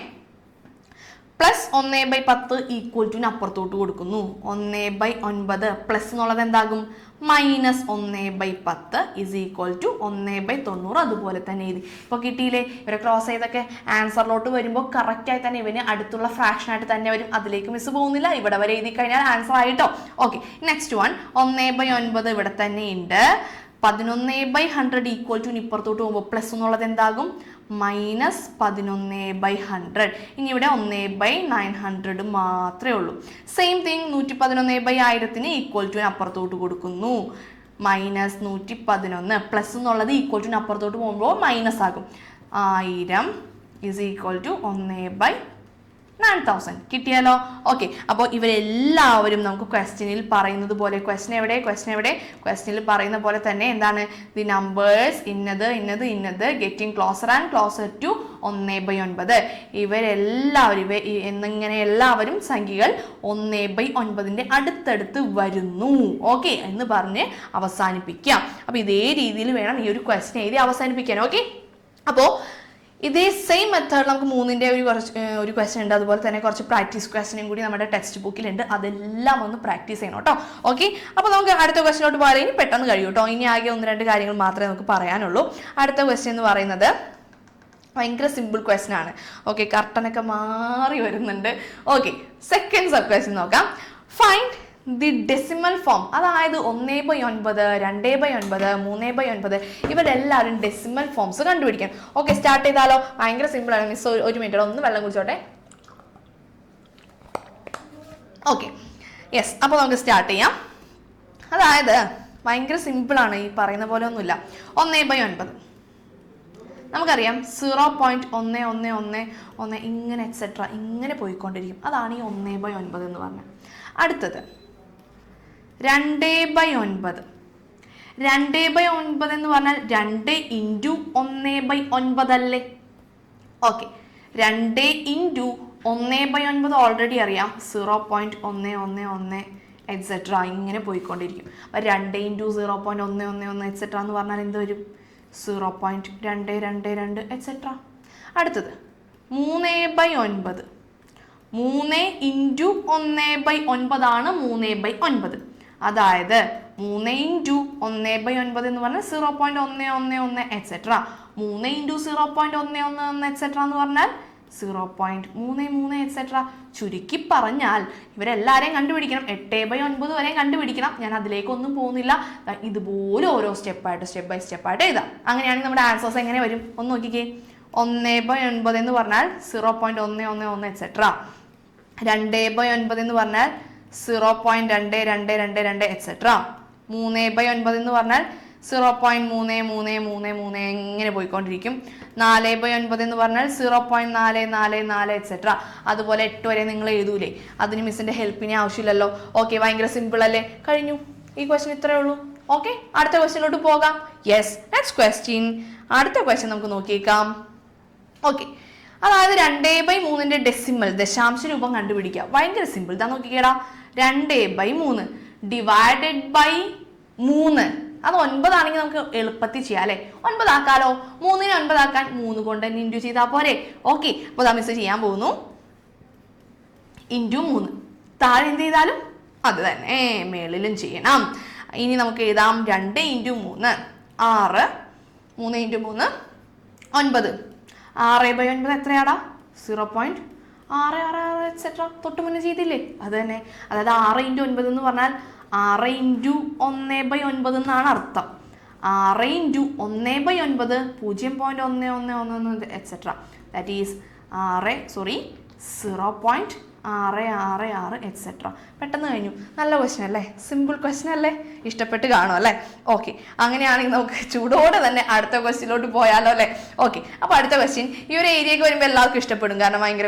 പ്ലസ് 1/10 ഈക്വൽ ടുവിന് അപ്പുറത്തോട്ട് കൊടുക്കുന്നു. 1/9 പ്ലസ് എന്നുള്ളത് എന്താകും, മൈനസ് 1/10 ഇസ് ഈക്വൽ ടു 1/90. അതുപോലെ തന്നെ എഴുതി. ഇപ്പോൾ കിട്ടിയില്ലേ? ഇവരെ ക്രോസ് ചെയ്തൊക്കെ ആൻസറിലോട്ട് വരുമ്പോൾ കറക്റ്റായി തന്നെ ഇവന് അടുത്തുള്ള ഫ്രാക്ഷൻ ആയിട്ട് തന്നെ വരും. അതിലേക്ക് മിസ് പോകുന്നില്ല, ഇവിടെ വരെ എഴുതി കഴിഞ്ഞാൽ ആൻസർ ആയിട്ടോ. ഓക്കെ, നെക്സ്റ്റ് വൺ 1/9 ഇവിടെ തന്നെ ഉണ്ട്. 11/100 ഈക്വൽ ടു ഇപ്പുറത്തോട്ട് പോകുമ്പോൾ പ്ലസ് എന്നുള്ളത് എന്താകും, -11/100. ഇനി ഇവിടെ 1/900 മാത്രമേ ഉള്ളൂ. സെയിം തിങ് 111/1000 ഈക്വൽ ടു അപ്പുറത്തോട്ട് കൊടുക്കുന്നു. -111 പ്ലസ് എന്നുള്ളത് ഈക്വൽ ടു അപ്പുറത്തോട്ട് പോകുമ്പോൾ മൈനസ് ആകും. 1000 is equal to 1/9000. കിട്ടിയാലോ? ഓക്കെ. അപ്പോൾ ഇവരെല്ലാവരും നമുക്ക് ക്വസ്റ്റ്യനിൽ പറയുന്നത് പോലെ, ക്വസ്റ്റ്യനിൽ പറയുന്ന പോലെ തന്നെ എന്താണ്, ദി നമ്പേഴ്സ് ഇന്നത് getting closer and closer to 1/9. ഇവരെല്ലാവരും എന്നിങ്ങനെ എല്ലാവരും സംഖ്യകൾ 1/9 അടുത്തടുത്ത് വരുന്നു. ഓക്കെ എന്ന് പറഞ്ഞ് അവസാനിപ്പിക്കാം. അപ്പോൾ ഇതേ രീതിയിൽ വേണം ഈ ഒരു ക്വസ്റ്റ്യൻ എഴുതി അവസാനിപ്പിക്കാൻ. ഓക്കെ. അപ്പോൾ ഇതേ സെയിം മെത്തേഡ് നമുക്ക് 3ന്റെ ഒരു ക്വസ്റ്റ്യൻ ഉണ്ട്. അതുപോലെ തന്നെ കുറച്ച് പ്രാക്ടീസ് ക്വസ്റ്റ്യനും കൂടി നമ്മുടെ ടെക്സ്റ്റ് ബുക്കിലുണ്ട്. അതെല്ലാം ഒന്ന് പ്രാക്ടീസ് ചെയ്യണം കേട്ടോ. ഓക്കെ. അപ്പോൾ നമുക്ക് അടുത്ത ക്വസ്റ്റ്യനോട്ട് പോയാൽ ഇനി പെട്ടെന്ന് കഴിയും കേട്ടോ. ഇനി ആകെ 1-2 കാര്യങ്ങൾ മാത്രമേ നമുക്ക് പറയാനുള്ളൂ. അടുത്ത ക്വസ്റ്റ്യൻ എന്ന് പറയുന്നത് ഭയങ്കര സിമ്പിൾ ക്വസ്റ്റ്യൻ ആണ്. ഓക്കെ. കർട്ടനൊക്കെ മാറി വരുന്നുണ്ട്. ഓക്കെ. സെക്കൻഡ് സബ് ക്വസ്റ്റ്യൻ നോക്കാം. Find the decimal form. അതായത് 1/9, 2/9, 3/9 ഇവരെല്ലാവരും ഡെസിമൽ ഫോംസ് കണ്ടുപിടിക്കാം. ഓക്കെ. സ്റ്റാർട്ട് ചെയ്താലോ? ഭയങ്കര സിമ്പിൾ ആണ്. മിസ് ഒരു മിനിറ്റ് ഒന്ന് വെള്ളം കുടിച്ചോട്ടെ. ഓക്കെ. യെസ്. അപ്പോൾ നമുക്ക് സ്റ്റാർട്ട് ചെയ്യാം. അതായത് ഭയങ്കര സിമ്പിളാണ്, ഈ പറയുന്ന പോലെ ഒന്നുമില്ല. 1/9 നമുക്കറിയാം 0.1111 ഇങ്ങനെ എക്സെട്ര ഇങ്ങനെ പോയിക്കൊണ്ടിരിക്കും. അതാണ് ഈ 1/9 എന്ന് പറഞ്ഞത്. അടുത്തത് 2/9. 2/9 എന്ന് പറഞ്ഞാൽ 2 × 1/9 അല്ലേ? ഓക്കെ. 2 × 1/9 ഓൾറെഡി അറിയാം, 0.111 എക്സെട്ര ഇങ്ങനെ പോയിക്കൊണ്ടിരിക്കും. അപ്പം 2 × 0.111 എക്സെട്ര എന്ന് പറഞ്ഞാൽ എന്ത് വരും? 0.222 എക്സെട്ര. അടുത്തത് 3/9. 3 × 1/9 ആണ് 3/9. അതായത് 3 × 1/9 എന്ന് പറഞ്ഞാൽ 0.111 എക്സെട്ര. 3 × 0.111 എക്സെട്ര എന്ന് പറഞ്ഞാൽ 0.33 എക്സെട്ര. ചുരുക്കി പറഞ്ഞാൽ ഇവരെല്ലാവരെയും കണ്ടുപിടിക്കണം. 8/9 വരെയും കണ്ടുപിടിക്കണം. ഞാൻ അതിലേക്കൊന്നും പോകുന്നില്ല. ഇതുപോലെ ഓരോ സ്റ്റെപ്പ് ബൈ സ്റ്റെപ്പായിട്ട് എഴുതാം. അങ്ങനെയാണെങ്കിൽ നമ്മുടെ ആൻസേഴ്സ് എങ്ങനെ വരും ഒന്ന് നോക്കിക്കേ. 1/9 എന്ന് പറഞ്ഞാൽ 0.111 എക്സെട്ര. 2/9 എന്ന് പറഞ്ഞാൽ 0.2222 എക്സെട്ര. 3/9 എന്ന് പറഞ്ഞാൽ 0.3333 എങ്ങനെ പോയിക്കൊണ്ടിരിക്കും. 4/9 എന്ന് പറഞ്ഞാൽ 0.444 എക്സെട്ര. അതുപോലെ 8 വരെ നിങ്ങൾ എഴുതൂലേ, അതിന് മിസ്സിന്റെ ഹെൽപ്പിനെ ആവശ്യമില്ലല്ലോ. ഓക്കെ. ഭയങ്കര സിമ്പിൾ അല്ലേ? കഴിഞ്ഞു. ഈ ക്വസ്റ്റ്യൻ ഇത്രയേ ഉള്ളൂ. ഓക്കെ. അടുത്ത ക്വസ്റ്റ്യനിലോട്ട് പോകാം. യെസ്. Next question. അടുത്ത ക്വസ്റ്റ്യൻ നമുക്ക് നോക്കിയേക്കാം. ഓക്കെ. അതായത് 2/3 ഡെസിമൽ ദശാംശ രൂപം കണ്ടുപിടിക്കുക. ഭയങ്കര സിമ്പിൾ. ഇതാ നോക്കിക്കേടാ. 2/3 ഡിവൈഡഡ് ബൈ 3. അത് 9 ആണെങ്കിൽ നമുക്ക് എളുപ്പത്തിൽ ചെയ്യാം അല്ലേ? 9 ആക്കാലോ? 3നെ 9 ആക്കാൻ 3 കൊണ്ട് തന്നെ ഇൻറ്റു ചെയ്താൽ പോരെ? ഓക്കെ. അപ്പോൾ മിസ് ചെയ്യാൻ പോകുന്നു. × 3. താഴെ എന്ത് ചെയ്താലും അത് തന്നെ മേളിലും ചെയ്യണം. ഇനി നമുക്ക് എഴുതാം 2 × 3 6. 3 × 3 9. 6/9 എത്രയാടാ? 0.666 എക്സെട്ര. തൊട്ട് മുന്നേ ചെയ്തില്ലേ? അത് തന്നെ. അതായത് 6 × 9 എന്ന് പറഞ്ഞാൽ 6 × 1/9 എന്നാണ് അർത്ഥം. 6 × 1/9 0.111 എക്സെട്ര. That is 0.666 etcetera. പെട്ടെന്ന് കഴിഞ്ഞു. നല്ല ക്വസ്റ്റ്യൻ അല്ലേ? സിമ്പിൾ ക്വസ്റ്റ്യൻ അല്ലേ? ഇഷ്ടപ്പെട്ട് കാണും അല്ലേ? ഓക്കെ. അങ്ങനെയാണെങ്കിൽ നമുക്ക് ചൂടോടെ തന്നെ അടുത്ത ക്വസ്റ്റ്യനിലോട്ട് പോയാലോ അല്ലേ? ഓക്കെ. അപ്പോൾ അടുത്ത ക്വസ്റ്റ്യൻ ഈ ഒരു ഏരിയയ്ക്ക് വരുമ്പോൾ എല്ലാവർക്കും ഇഷ്ടപ്പെടും. കാരണം ഭയങ്കര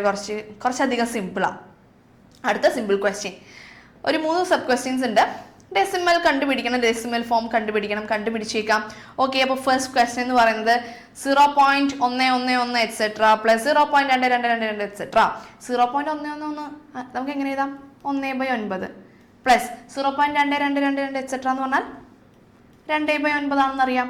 കുറച്ചധികം സിമ്പിളാണ്. അടുത്ത സിമ്പിൾ ക്വസ്റ്റ്യൻ. ഒരു 3 സബ് ക്വസ്റ്റ്യൻസ് ഉണ്ട്. ഡെസിമൽ കണ്ടുപിടിക്കണം, ഡെസിമൽ ഫോം കണ്ടുപിടിച്ചേക്കാം. ഓക്കെ. അപ്പോൾ ഫസ്റ്റ് ക്വസ്റ്റ്യൻ എന്ന് പറയുന്നത് 0.111 എക്സെട്ര പ്ലസ് 0.2222 എക്സെട്ര. 0.111 നമുക്ക് എങ്ങനെ എഴുതാം? 1/9 പ്ലസ് 0.2222 എക്സെട്ര എന്ന് പറഞ്ഞാൽ 2/9 ആണെന്നറിയാം.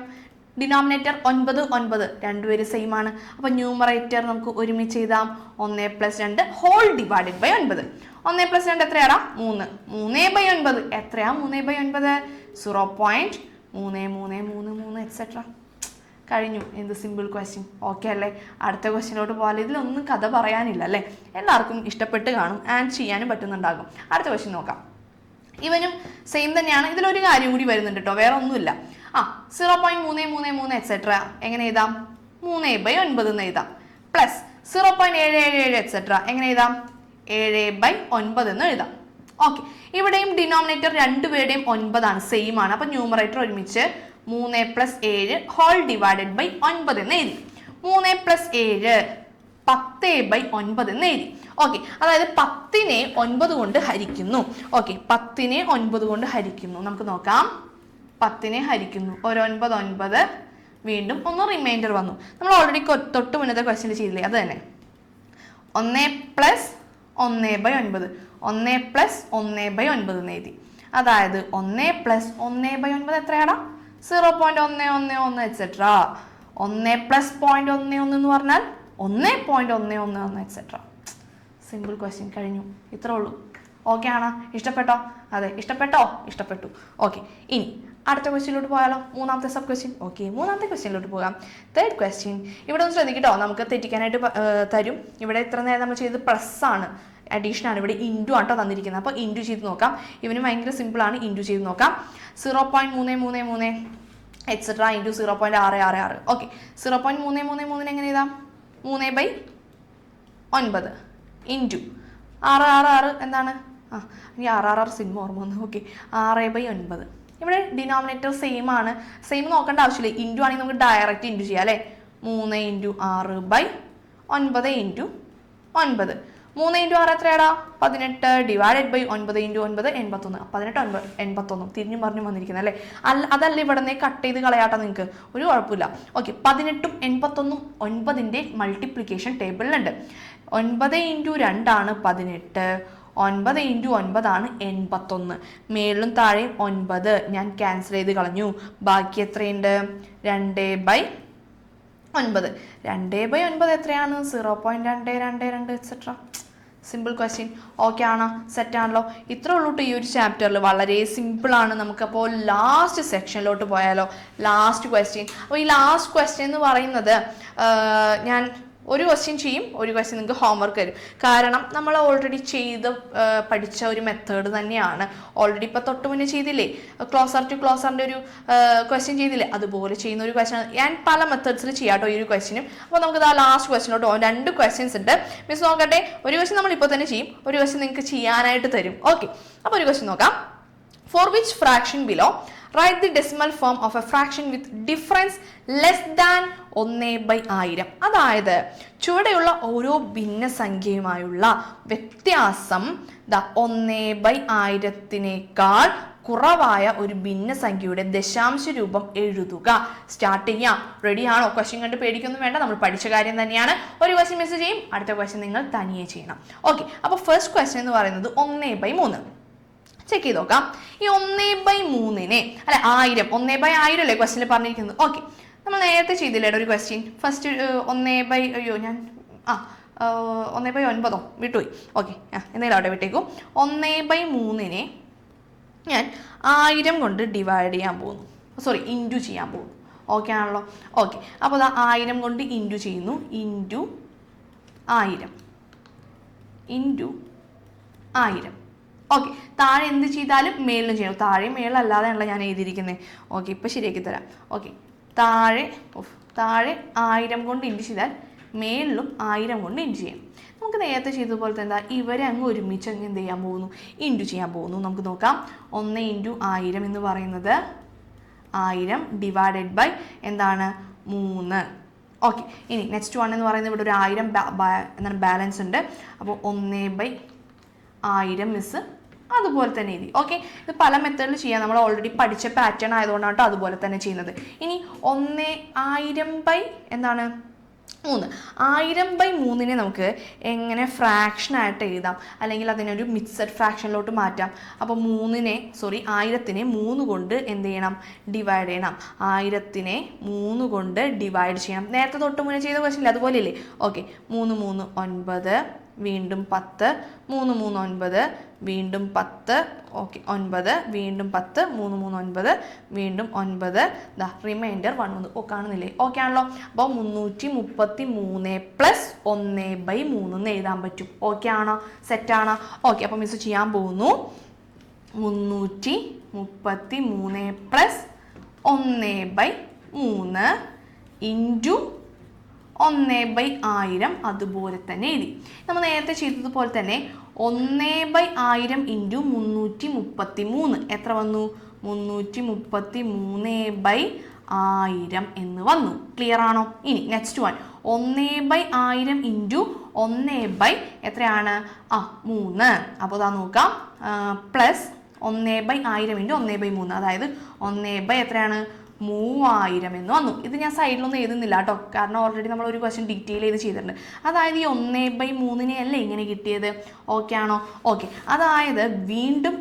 ഡിനോമിനേറ്റർ 9 9 രണ്ടുപേരും സെയിം ആണ്. അപ്പോൾ ന്യൂമറേറ്റർ നമുക്ക് ഒരുമിച്ച് എഴുതാം. 1 + 2 ഹോൾ ഡിവൈഡഡ് ബൈ 9. 1 + 2 എത്രയാടാ? 3. 3/9 എത്രയാ? 3/9 0.3333 എക്സെട്ര. കഴിഞ്ഞു. എന്ത് സിമ്പിൾ ക്വസ്റ്റ്യൻ. ഓക്കെ അല്ലേ? അടുത്ത ക്വസ്റ്റ്യനിലോട്ട് പോകാൻ ഇതിലൊന്നും കഥ പറയാനില്ല അല്ലേ? എല്ലാവർക്കും ഇഷ്ടപ്പെട്ട് കാണും, ആൻഡ് ചെയ്യാനും പറ്റുന്നുണ്ടാകും. അടുത്ത ക്വസ്റ്റ്യൻ നോക്കാം. ഇവനും സെയിം തന്നെയാണ്. ഇതിലൊരു കാര്യം കൂടി വരുന്നുണ്ട് കേട്ടോ, വേറെ ഒന്നുമില്ല. 0.333 എക്സെട്ര എങ്ങനെ എഴുതാം? 3/9 എന്ന് എഴുതാം. പ്ലസ് 0.777 എക്സെട്ര എങ്ങനെ എഴുതാം? 7/9 എന്ന് എഴുതാം. ഓക്കെ, ഇവിടെയും ഡിനോമിനേറ്റർ രണ്ടുപേരുടെയും 9 ആണ്, സെയിം ആണ്. അപ്പൊ ന്യൂമറേറ്റർ ഒരുമിച്ച് 3 + 7 ഹോൾ ഡിവൈഡഡ് ബൈ 9 എന്ന് എഴുതി. 3 + 7 10/9 എന്ന് എഴുതി. ഓക്കെ, അതായത് 10നെ 9 കൊണ്ട് ഹരിക്കുന്നു. ഓക്കെ, 10നെ 9 കൊണ്ട് ഹരിക്കുന്നു. നമുക്ക് നോക്കാം. 10നെ ഹരിക്കുന്നു, ഒരു 9 9, വീണ്ടും ഒന്ന് റിമൈൻഡർ വന്നു. നമ്മൾ ഓൾറെഡി തൊട്ട് മുന്നത്തെ ക്വസ്റ്റ്യൻ ചെയ്തില്ലേ, അത് തന്നെ. 1 + 1/9, 1 + 1/9 എന്ന് എഴുതി. അതായത് 1 + 1/9 എത്രയാടാ? 0.111 എക്സെട്ര. 1 + 0.11 എന്ന് പറഞ്ഞാൽ 1.111 എക്സെട്ര. സിമ്പിൾ ക്വസ്റ്റ്യൻ, കഴിഞ്ഞു. ഇത്രേ ഉള്ളൂ. ഓക്കെ ആണോ? ഇഷ്ടപ്പെട്ടോ? അതെ, ഇഷ്ടപ്പെട്ടു. ഓക്കെ, ഇനി അടുത്ത ക്വസ്റ്റ്യനിലോട്ട് പോയാലോ? മൂന്നാമത്തെ സബ് ക്വസ്റ്റ്യൻ. ഓക്കെ, മൂന്നാമത്തെ ക്വസ്റ്റ്യനിലോട്ട് പോകാം. Third question. ഇവിടെ ഒന്ന് ശ്രദ്ധിക്കട്ടോ, നമുക്ക് തെറ്റിക്കാനായിട്ട് തരും. ഇവിടെ ഇത്ര നേരം നമ്മൾ ചെയ്തത് പ്ലസ് ആണ്, അഡീഷൻ ആണ്. ഇവിടെ ഇൻറ്റു ആട്ടോ തന്നിരിക്കുന്നത്. അപ്പോൾ ഇൻറ്റു ചെയ്ത് നോക്കാം. ഇവന് ഭയങ്കര സിമ്പിളാണ്. ഇൻറ്റു ചെയ്ത് നോക്കാം. 0.333 എക്സെട്ര ഇൻറ്റു 0.666. ഓക്കെ, 0.333 എങ്ങനെ എഴുതാം? 3/9 ഇൻറ്റു 666 എന്താണ്? ഇനി 666 സിനിമ ഓർമ്മ വന്നു. ഓക്കെ, 6/9. ഇവിടെ ഡിനോമിനേറ്റർ സെയിം ആണ്. സെയിം നോക്കേണ്ട ആവശ്യമില്ല. ഇൻറ്റു ആണെങ്കിൽ നമുക്ക് ഡയറക്റ്റ് ഇൻറ്റു ചെയ്യാം അല്ലേ? 3 × 6/9 × 9. 3 × 6 എത്രയാടാ? 18 ഡിവൈഡഡ് ബൈ 9 × 9 81. 18 81 തിരിഞ്ഞും പറഞ്ഞും വന്നിരിക്കുന്നത് അല്ലേ? അതല്ല ഇവിടെ നിന്ന് കട്ട് ചെയ്ത് കളയാട്ടോ, നിങ്ങൾക്ക് ഒരു കുഴപ്പമില്ല. Okay, 18ഉം 81ഉം 9ന്റെ multiplication ടേബിളിലുണ്ട്. 9 × 2 ആണ് 18, 9 × 9 ആണ് 81. മേളിലും താഴെയും 9 ഞാൻ ക്യാൻസൽ ചെയ്ത് കളഞ്ഞു. ബാക്കി എത്രയുണ്ട്? 2/9. 2/9 എത്രയാണ്? 0.222 എക്സെട്ര. Simple question. ഓക്കെ ആണോ? സെറ്റ് ആണല്ലോ? ഇത്ര ഉള്ളൂ ഈ ഒരു ചാപ്റ്ററിൽ. വളരെ സിമ്പിളാണ്. നമുക്കപ്പോൾ ലാസ്റ്റ് സെക്ഷനിലോട്ട് പോയാലോ? Last question. അപ്പോൾ ഈ ലാസ്റ്റ് ക്വസ്റ്റ്യൻ എന്ന് പറയുന്നത് ഞാൻ ഒരു ക്വസ്റ്റ്യൻ ചെയ്യും, ഒരു ക്വസ്റ്റ്യൻ നിങ്ങൾക്ക് ഹോംവർക്ക് തരും. കാരണം നമ്മൾ ഓൾറെഡി പഠിച്ച ഒരു മെത്തേഡ് തന്നെയാണ്. ഓൾറെഡി ഇപ്പോൾ തൊട്ട് മുന്നേ ചെയ്തില്ലേ, ക്ലോസർ ടു ക്ലോസറിൻ്റെ ഒരു ക്വസ്റ്റ്യൻ ചെയ്തില്ലേ, അതുപോലെ ചെയ്യുന്ന ഒരു ക്വസ്റ്റ്യൻ ഞാൻ പല മെത്തേഡ്സിൽ ചെയ്യാട്ടോ ഈ ഒരു ക്വസ്റ്റ്യനും. അപ്പോൾ നമുക്ക് ആ ലാസ്റ്റ് ക്വസ്റ്റ്യനോട്ട് പോകാം. 2 ക്വസ്റ്റ്യൻസ് ഉണ്ട്. മിസ് നോക്കട്ടെ. ഒരു ക്വസ്റ്റ്യൻ നമ്മൾ ഇപ്പോൾ തന്നെ ചെയ്യും, ഒരു ക്വസ്റ്റ്യൻ നിങ്ങൾക്ക് ചെയ്യാനായിട്ട് തരും. ഓക്കെ, അപ്പോൾ ഒരു ക്വസ്റ്റ്യൻ നോക്കാം. For which fraction below write the decimal form of a fraction with difference less than 1/1000. അതായത് ചുവടെയുള്ള ഓരോ ഭിന്നസംഖ്യയുമായുള്ള വ്യത്യാസം 1/1000 കുറവായ ഒരു ഭിന്നസംഖ്യയുടെ ദശാംശ രൂപം എഴുതുക. സ്റ്റാർട്ട് ചെയ്യാം. റെഡിയാണോ? ക്വസ്റ്റ്യൻ കണ്ട് പേടിക്കൊന്നും വേണ്ട, നമ്മൾ പഠിച്ച കാര്യം തന്നെയാണ്. ഒരു ക്വസ്റ്റ്യൻ മിസ് ചെയ്യും, അടുത്ത ക്വസ്റ്റ്യൻ നിങ്ങൾ തനിയെ ചെയ്യണം. ഓക്കെ, അപ്പോൾ ഫസ്റ്റ് ക്വസ്റ്റ്യൻ എന്ന് പറയുന്നത് 1/3. ചെക്ക് ചെയ്ത് നോക്കാം. ഈ 1/3 അല്ലെ 1000, 1/1000 അല്ലേ ക്വസ്റ്റ്യനിൽ പറഞ്ഞിരിക്കുന്നത്. ഓക്കെ, നമ്മൾ നേരത്തെ ചെയ്തില്ലേ ഒരു ക്വസ്റ്റ്യൻ. ഫസ്റ്റ് 1/9 വിട്ടുപോയി. ഓക്കെ, എന്തെങ്കിലും അവിടെ വിട്ടേക്കും. 1/3 ഞാൻ 1000 കൊണ്ട് ഡിവൈഡ് ചെയ്യാൻ പോകുന്നു. ഇൻറ്റു ചെയ്യാൻ പോകുന്നു. ഓക്കെ ആണല്ലോ? ഓക്കെ, അപ്പോൾ അത് 1000 കൊണ്ട് ഇൻറ്റു ചെയ്യുന്നു. ഇൻറ്റു 1000. ഓക്കെ, താഴെ എന്ത് ചെയ്താലും മേളിലും ചെയ്യണം. താഴെ മേളല്ലാതെയാണല്ലോ ഞാൻ എഴുതിയിരിക്കുന്നത്. ഓക്കെ, ഇപ്പം ശരിയാക്കി തരാം. ഓക്കെ, താഴെ 1000 കൊണ്ട് ഇൻറ്റു ചെയ്താൽ മേളിലും 1000 കൊണ്ട് ഇൻറ്റു ചെയ്യണം. നമുക്ക് നേരത്തെ ചെയ്തതുപോലെ തന്നെ ഇവരെ അങ്ങ് ഒരുമിച്ച് അങ്ങ് എന്ത് ചെയ്യാൻ പോകുന്നു? ഇൻറ്റു ചെയ്യാൻ പോകുന്നു. നമുക്ക് നോക്കാം. 1 × 1000 എന്ന് പറയുന്നത് 1000 ഡിവൈഡഡ് ബൈ എന്താണ്? 3. ഓക്കെ, ഇനി നെക്സ്റ്റ് വൺ എന്ന് പറയുന്നത് ഇവിടെ ഒരു 1000 എന്താണ് ബാലൻസ് ഉണ്ട്. അപ്പോൾ 1/1000 മിസ് അതുപോലെ തന്നെ എഴുതി. ഓക്കെ, ഇത് പല മെത്തേഡിൽ ചെയ്യാം. നമ്മൾ ഓൾറെഡി പഠിച്ച പാറ്റേൺ ആയതുകൊണ്ടാണ് അതുപോലെ തന്നെ ചെയ്യുന്നത്. ഇനി 1000/3 1000/3 നമുക്ക് എങ്ങനെ ഫ്രാക്ഷനായിട്ട് എഴുതാം, അല്ലെങ്കിൽ അതിനൊരു മിക്സഡ് ഫ്രാക്ഷനിലോട്ട് മാറ്റാം. അപ്പോൾ 1000നെ 3 കൊണ്ട് എന്ത് ചെയ്യണം? ഡിവൈഡ് ചെയ്യണം. 1000നെ 3 കൊണ്ട് ഡിവൈഡ് ചെയ്യണം. നേരത്തെ തൊട്ട് മുന്നേ ചെയ്ത ക്വസ്റ്റ്യൻ അതുപോലെ ഇല്ലേ? ഓക്കെ, 3 3 9, വീണ്ടും 10, 3 3 9, വീണ്ടും 10. ഓക്കെ, 9, വീണ്ടും 10, 3 3 9, വീണ്ടും 9. റിമൈൻഡർ 1 വന്നു. കാണുന്നില്ലേ? ഓക്കെ ആണല്ലോ? അപ്പോൾ 333 + 1/3 എന്ന് എഴുതാൻ പറ്റും. ഓക്കെ ആണോ? സെറ്റാണോ? ഓക്കെ, അപ്പോൾ മിസ് ചെയ്യാൻ പോകുന്നു. 333 + 1/3 ഇൻറ്റു 1/1000 അതുപോലെ തന്നെ എഴുതി. നമ്മൾ നേരത്തെ ചെയ്തതുപോലെ തന്നെ 1/1000 ഇൻറ്റു 333 എത്ര വന്നു? 333/1000 എന്ന് വന്നു. ക്ലിയർ ആണോ? ഇനി നെക്സ്റ്റ് വൺ 1/1000 ഇൻറ്റു 1/ എത്രയാണ്? 3. അപ്പോൾ ഇതാ നോക്കാം, പ്ലസ് 1/1000 ഇൻറ്റു 1/3, അതായത് 1/ എത്രയാണ്? 3000 എന്ന് വന്നു. ഇത് ഞാൻ സൈഡിലൊന്നും എഴുതുന്നില്ല കേട്ടോ, കാരണം ഓൾറെഡി നമ്മൾ ഒരു ക്വസ്റ്റ്യൻ ഡീറ്റെയിൽ ചെയ്ത് ചെയ്തിട്ടുണ്ട്. അതായത് ഈ 1/3 അല്ലേ ഇങ്ങനെ കിട്ടിയത്? ഓക്കെ ആണോ? ഓക്കെ, അതായത് വീണ്ടും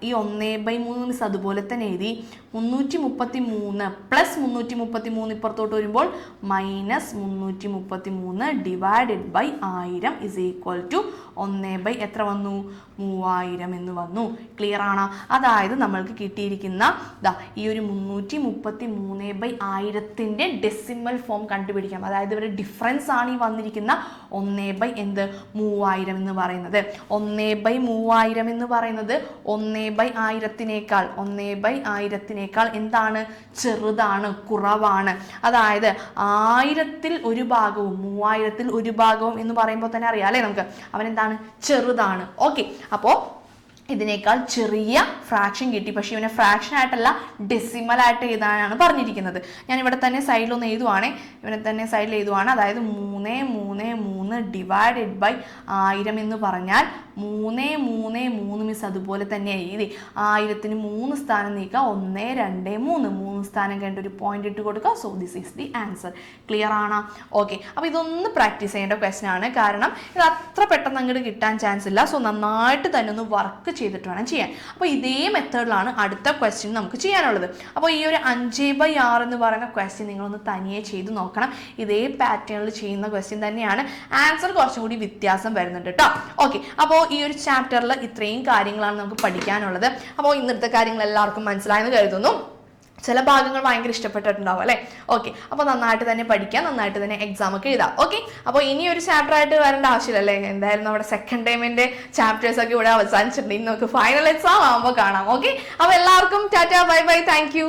ഈ 1/3 മിസ് അതുപോലെ തന്നെ എഴുതി. 333 പ്ലസ് 333 ഇപ്പുറത്തോട്ട് വരുമ്പോൾ minus 333 divided by 1000 is equal to 1/ എത്ര വന്നു? 3000 എന്ന് വന്നു. ക്ലിയർ ആണോ? അതായത് നമ്മൾക്ക് കിട്ടിയിരിക്കുന്ന ഈ ഒരു 333/1000 ഡെസിമൽ ഫോം കണ്ടുപിടിക്കാം. അതായത് ഇവിടെ ഡിഫറൻസ് ആണ് ഈ വന്നിരിക്കുന്ന 1/3000 എന്ന് പറയുന്നത്. 1/3000 എന്ന് പറയുന്നത് 1/1000 എന്താണ്? ചെറുതാണ്, കുറവാണ്. അതായത് 1000-ൽ ഒരു ഭാഗവും 3000-ൽ ഒരു ഭാഗവും എന്ന് പറയുമ്പോൾ തന്നെ അറിയാം അല്ലേ നമുക്ക്, അവൻ എന്താണ്? ചെറുതാണ്. ഓക്കെ, അപ്പോൾ ഇതിനേക്കാൾ ചെറിയ ഫ്രാക്ഷൻ കിട്ടി. പക്ഷേ ഇവനെ ഫ്രാക്ഷൻ ആയിട്ടല്ല ഡെസിമൽ ആയിട്ട് എഴുതാനാണ് പറഞ്ഞിരിക്കുന്നത്. ഞാൻ ഇവിടെ തന്നെ സൈഡിലൊന്ന് എഴുതുവാണേ, ഇവനെ തന്നെ സൈഡിൽ എഴുതുവാണ്. അതായത് 333 ഡിവൈഡഡ് ബൈ 1000 എന്ന് പറഞ്ഞാൽ 333 മിസ് അതുപോലെ തന്നെ എഴുതി. 1000-ന് 3 സ്ഥാനം നീക്കുക, 1 2 3 സ്ഥാനം കഴിഞ്ഞിട്ട് ഒരു പോയിന്റ് ഇട്ട് കൊടുക്കുക. So this is the answer. Clear ആണോ? ഓക്കെ, അപ്പോൾ ഇതൊന്ന് പ്രാക്ടീസ് ചെയ്യേണ്ട ക്വസ്റ്റൻ ആണ്, കാരണം ഇത് അത്ര പെട്ടെന്ന് അങ്ങോട്ട് കിട്ടാൻ ചാൻസ് ഇല്ല. സോ നന്നായിട്ട് തന്നെ ഒന്ന് വർക്ക് ചെയ്തിട്ട് വേണം ചെയ്യാൻ. അപ്പോൾ ഇതേ മെത്തേഡിലാണ് അടുത്ത ക്വസ്റ്റ്യൻ നമുക്ക് ചെയ്യാനുള്ളത്. അപ്പോൾ ഈ ഒരു 5/6 എന്ന് പറയുന്ന ക്വസ്റ്റ്യൻ നിങ്ങളൊന്ന് തനിയെ ചെയ്ത് നോക്കണം. ഇതേ പാറ്റേണിൽ ചെയ്യുന്ന ക്വസ്റ്റ്യൻ തന്നെയാണ്. ആൻസർ കുറച്ചും കൂടി വ്യത്യാസം വരുന്നുണ്ട് കേട്ടോ. ഓക്കെ, അപ്പോൾ ഈ ഒരു ചാപ്റ്ററിൽ ഇത്രയും കാര്യങ്ങളാണ് നമുക്ക് പഠിക്കാനുള്ളത്. അപ്പോൾ ഇന്നത്തെ കാര്യങ്ങൾ എല്ലാവർക്കും മനസ്സിലായെന്ന് കരുതുന്നു. ചില ഭാഗങ്ങൾ ഭയങ്കര ഇഷ്ടപ്പെട്ടിട്ടുണ്ടാവും അല്ലേ? ഓക്കെ, അപ്പോൾ നന്നായിട്ട് തന്നെ പഠിക്കാം, നന്നായിട്ട് തന്നെ എക്സാം ഒക്കെ എഴുതാം. ഓക്കെ, അപ്പോൾ ഇനി ഒരു ചാപ്റ്റർ ആയിട്ട് വരേണ്ട ആവശ്യമില്ലല്ലേ? എന്തായാലും നമ്മുടെ സെക്കൻഡ് ടൈമിന്റെ ചാപ്റ്റേഴ്സ് ഒക്കെ ഇവിടെ അവസാനിച്ചിട്ടുണ്ട്. ഇനി നമുക്ക് ഫൈനൽ എക്സാം ആകുമ്പോൾ കാണാം. ഓക്കെ, അപ്പോൾ എല്ലാവർക്കും Tata, bye bye, thank you.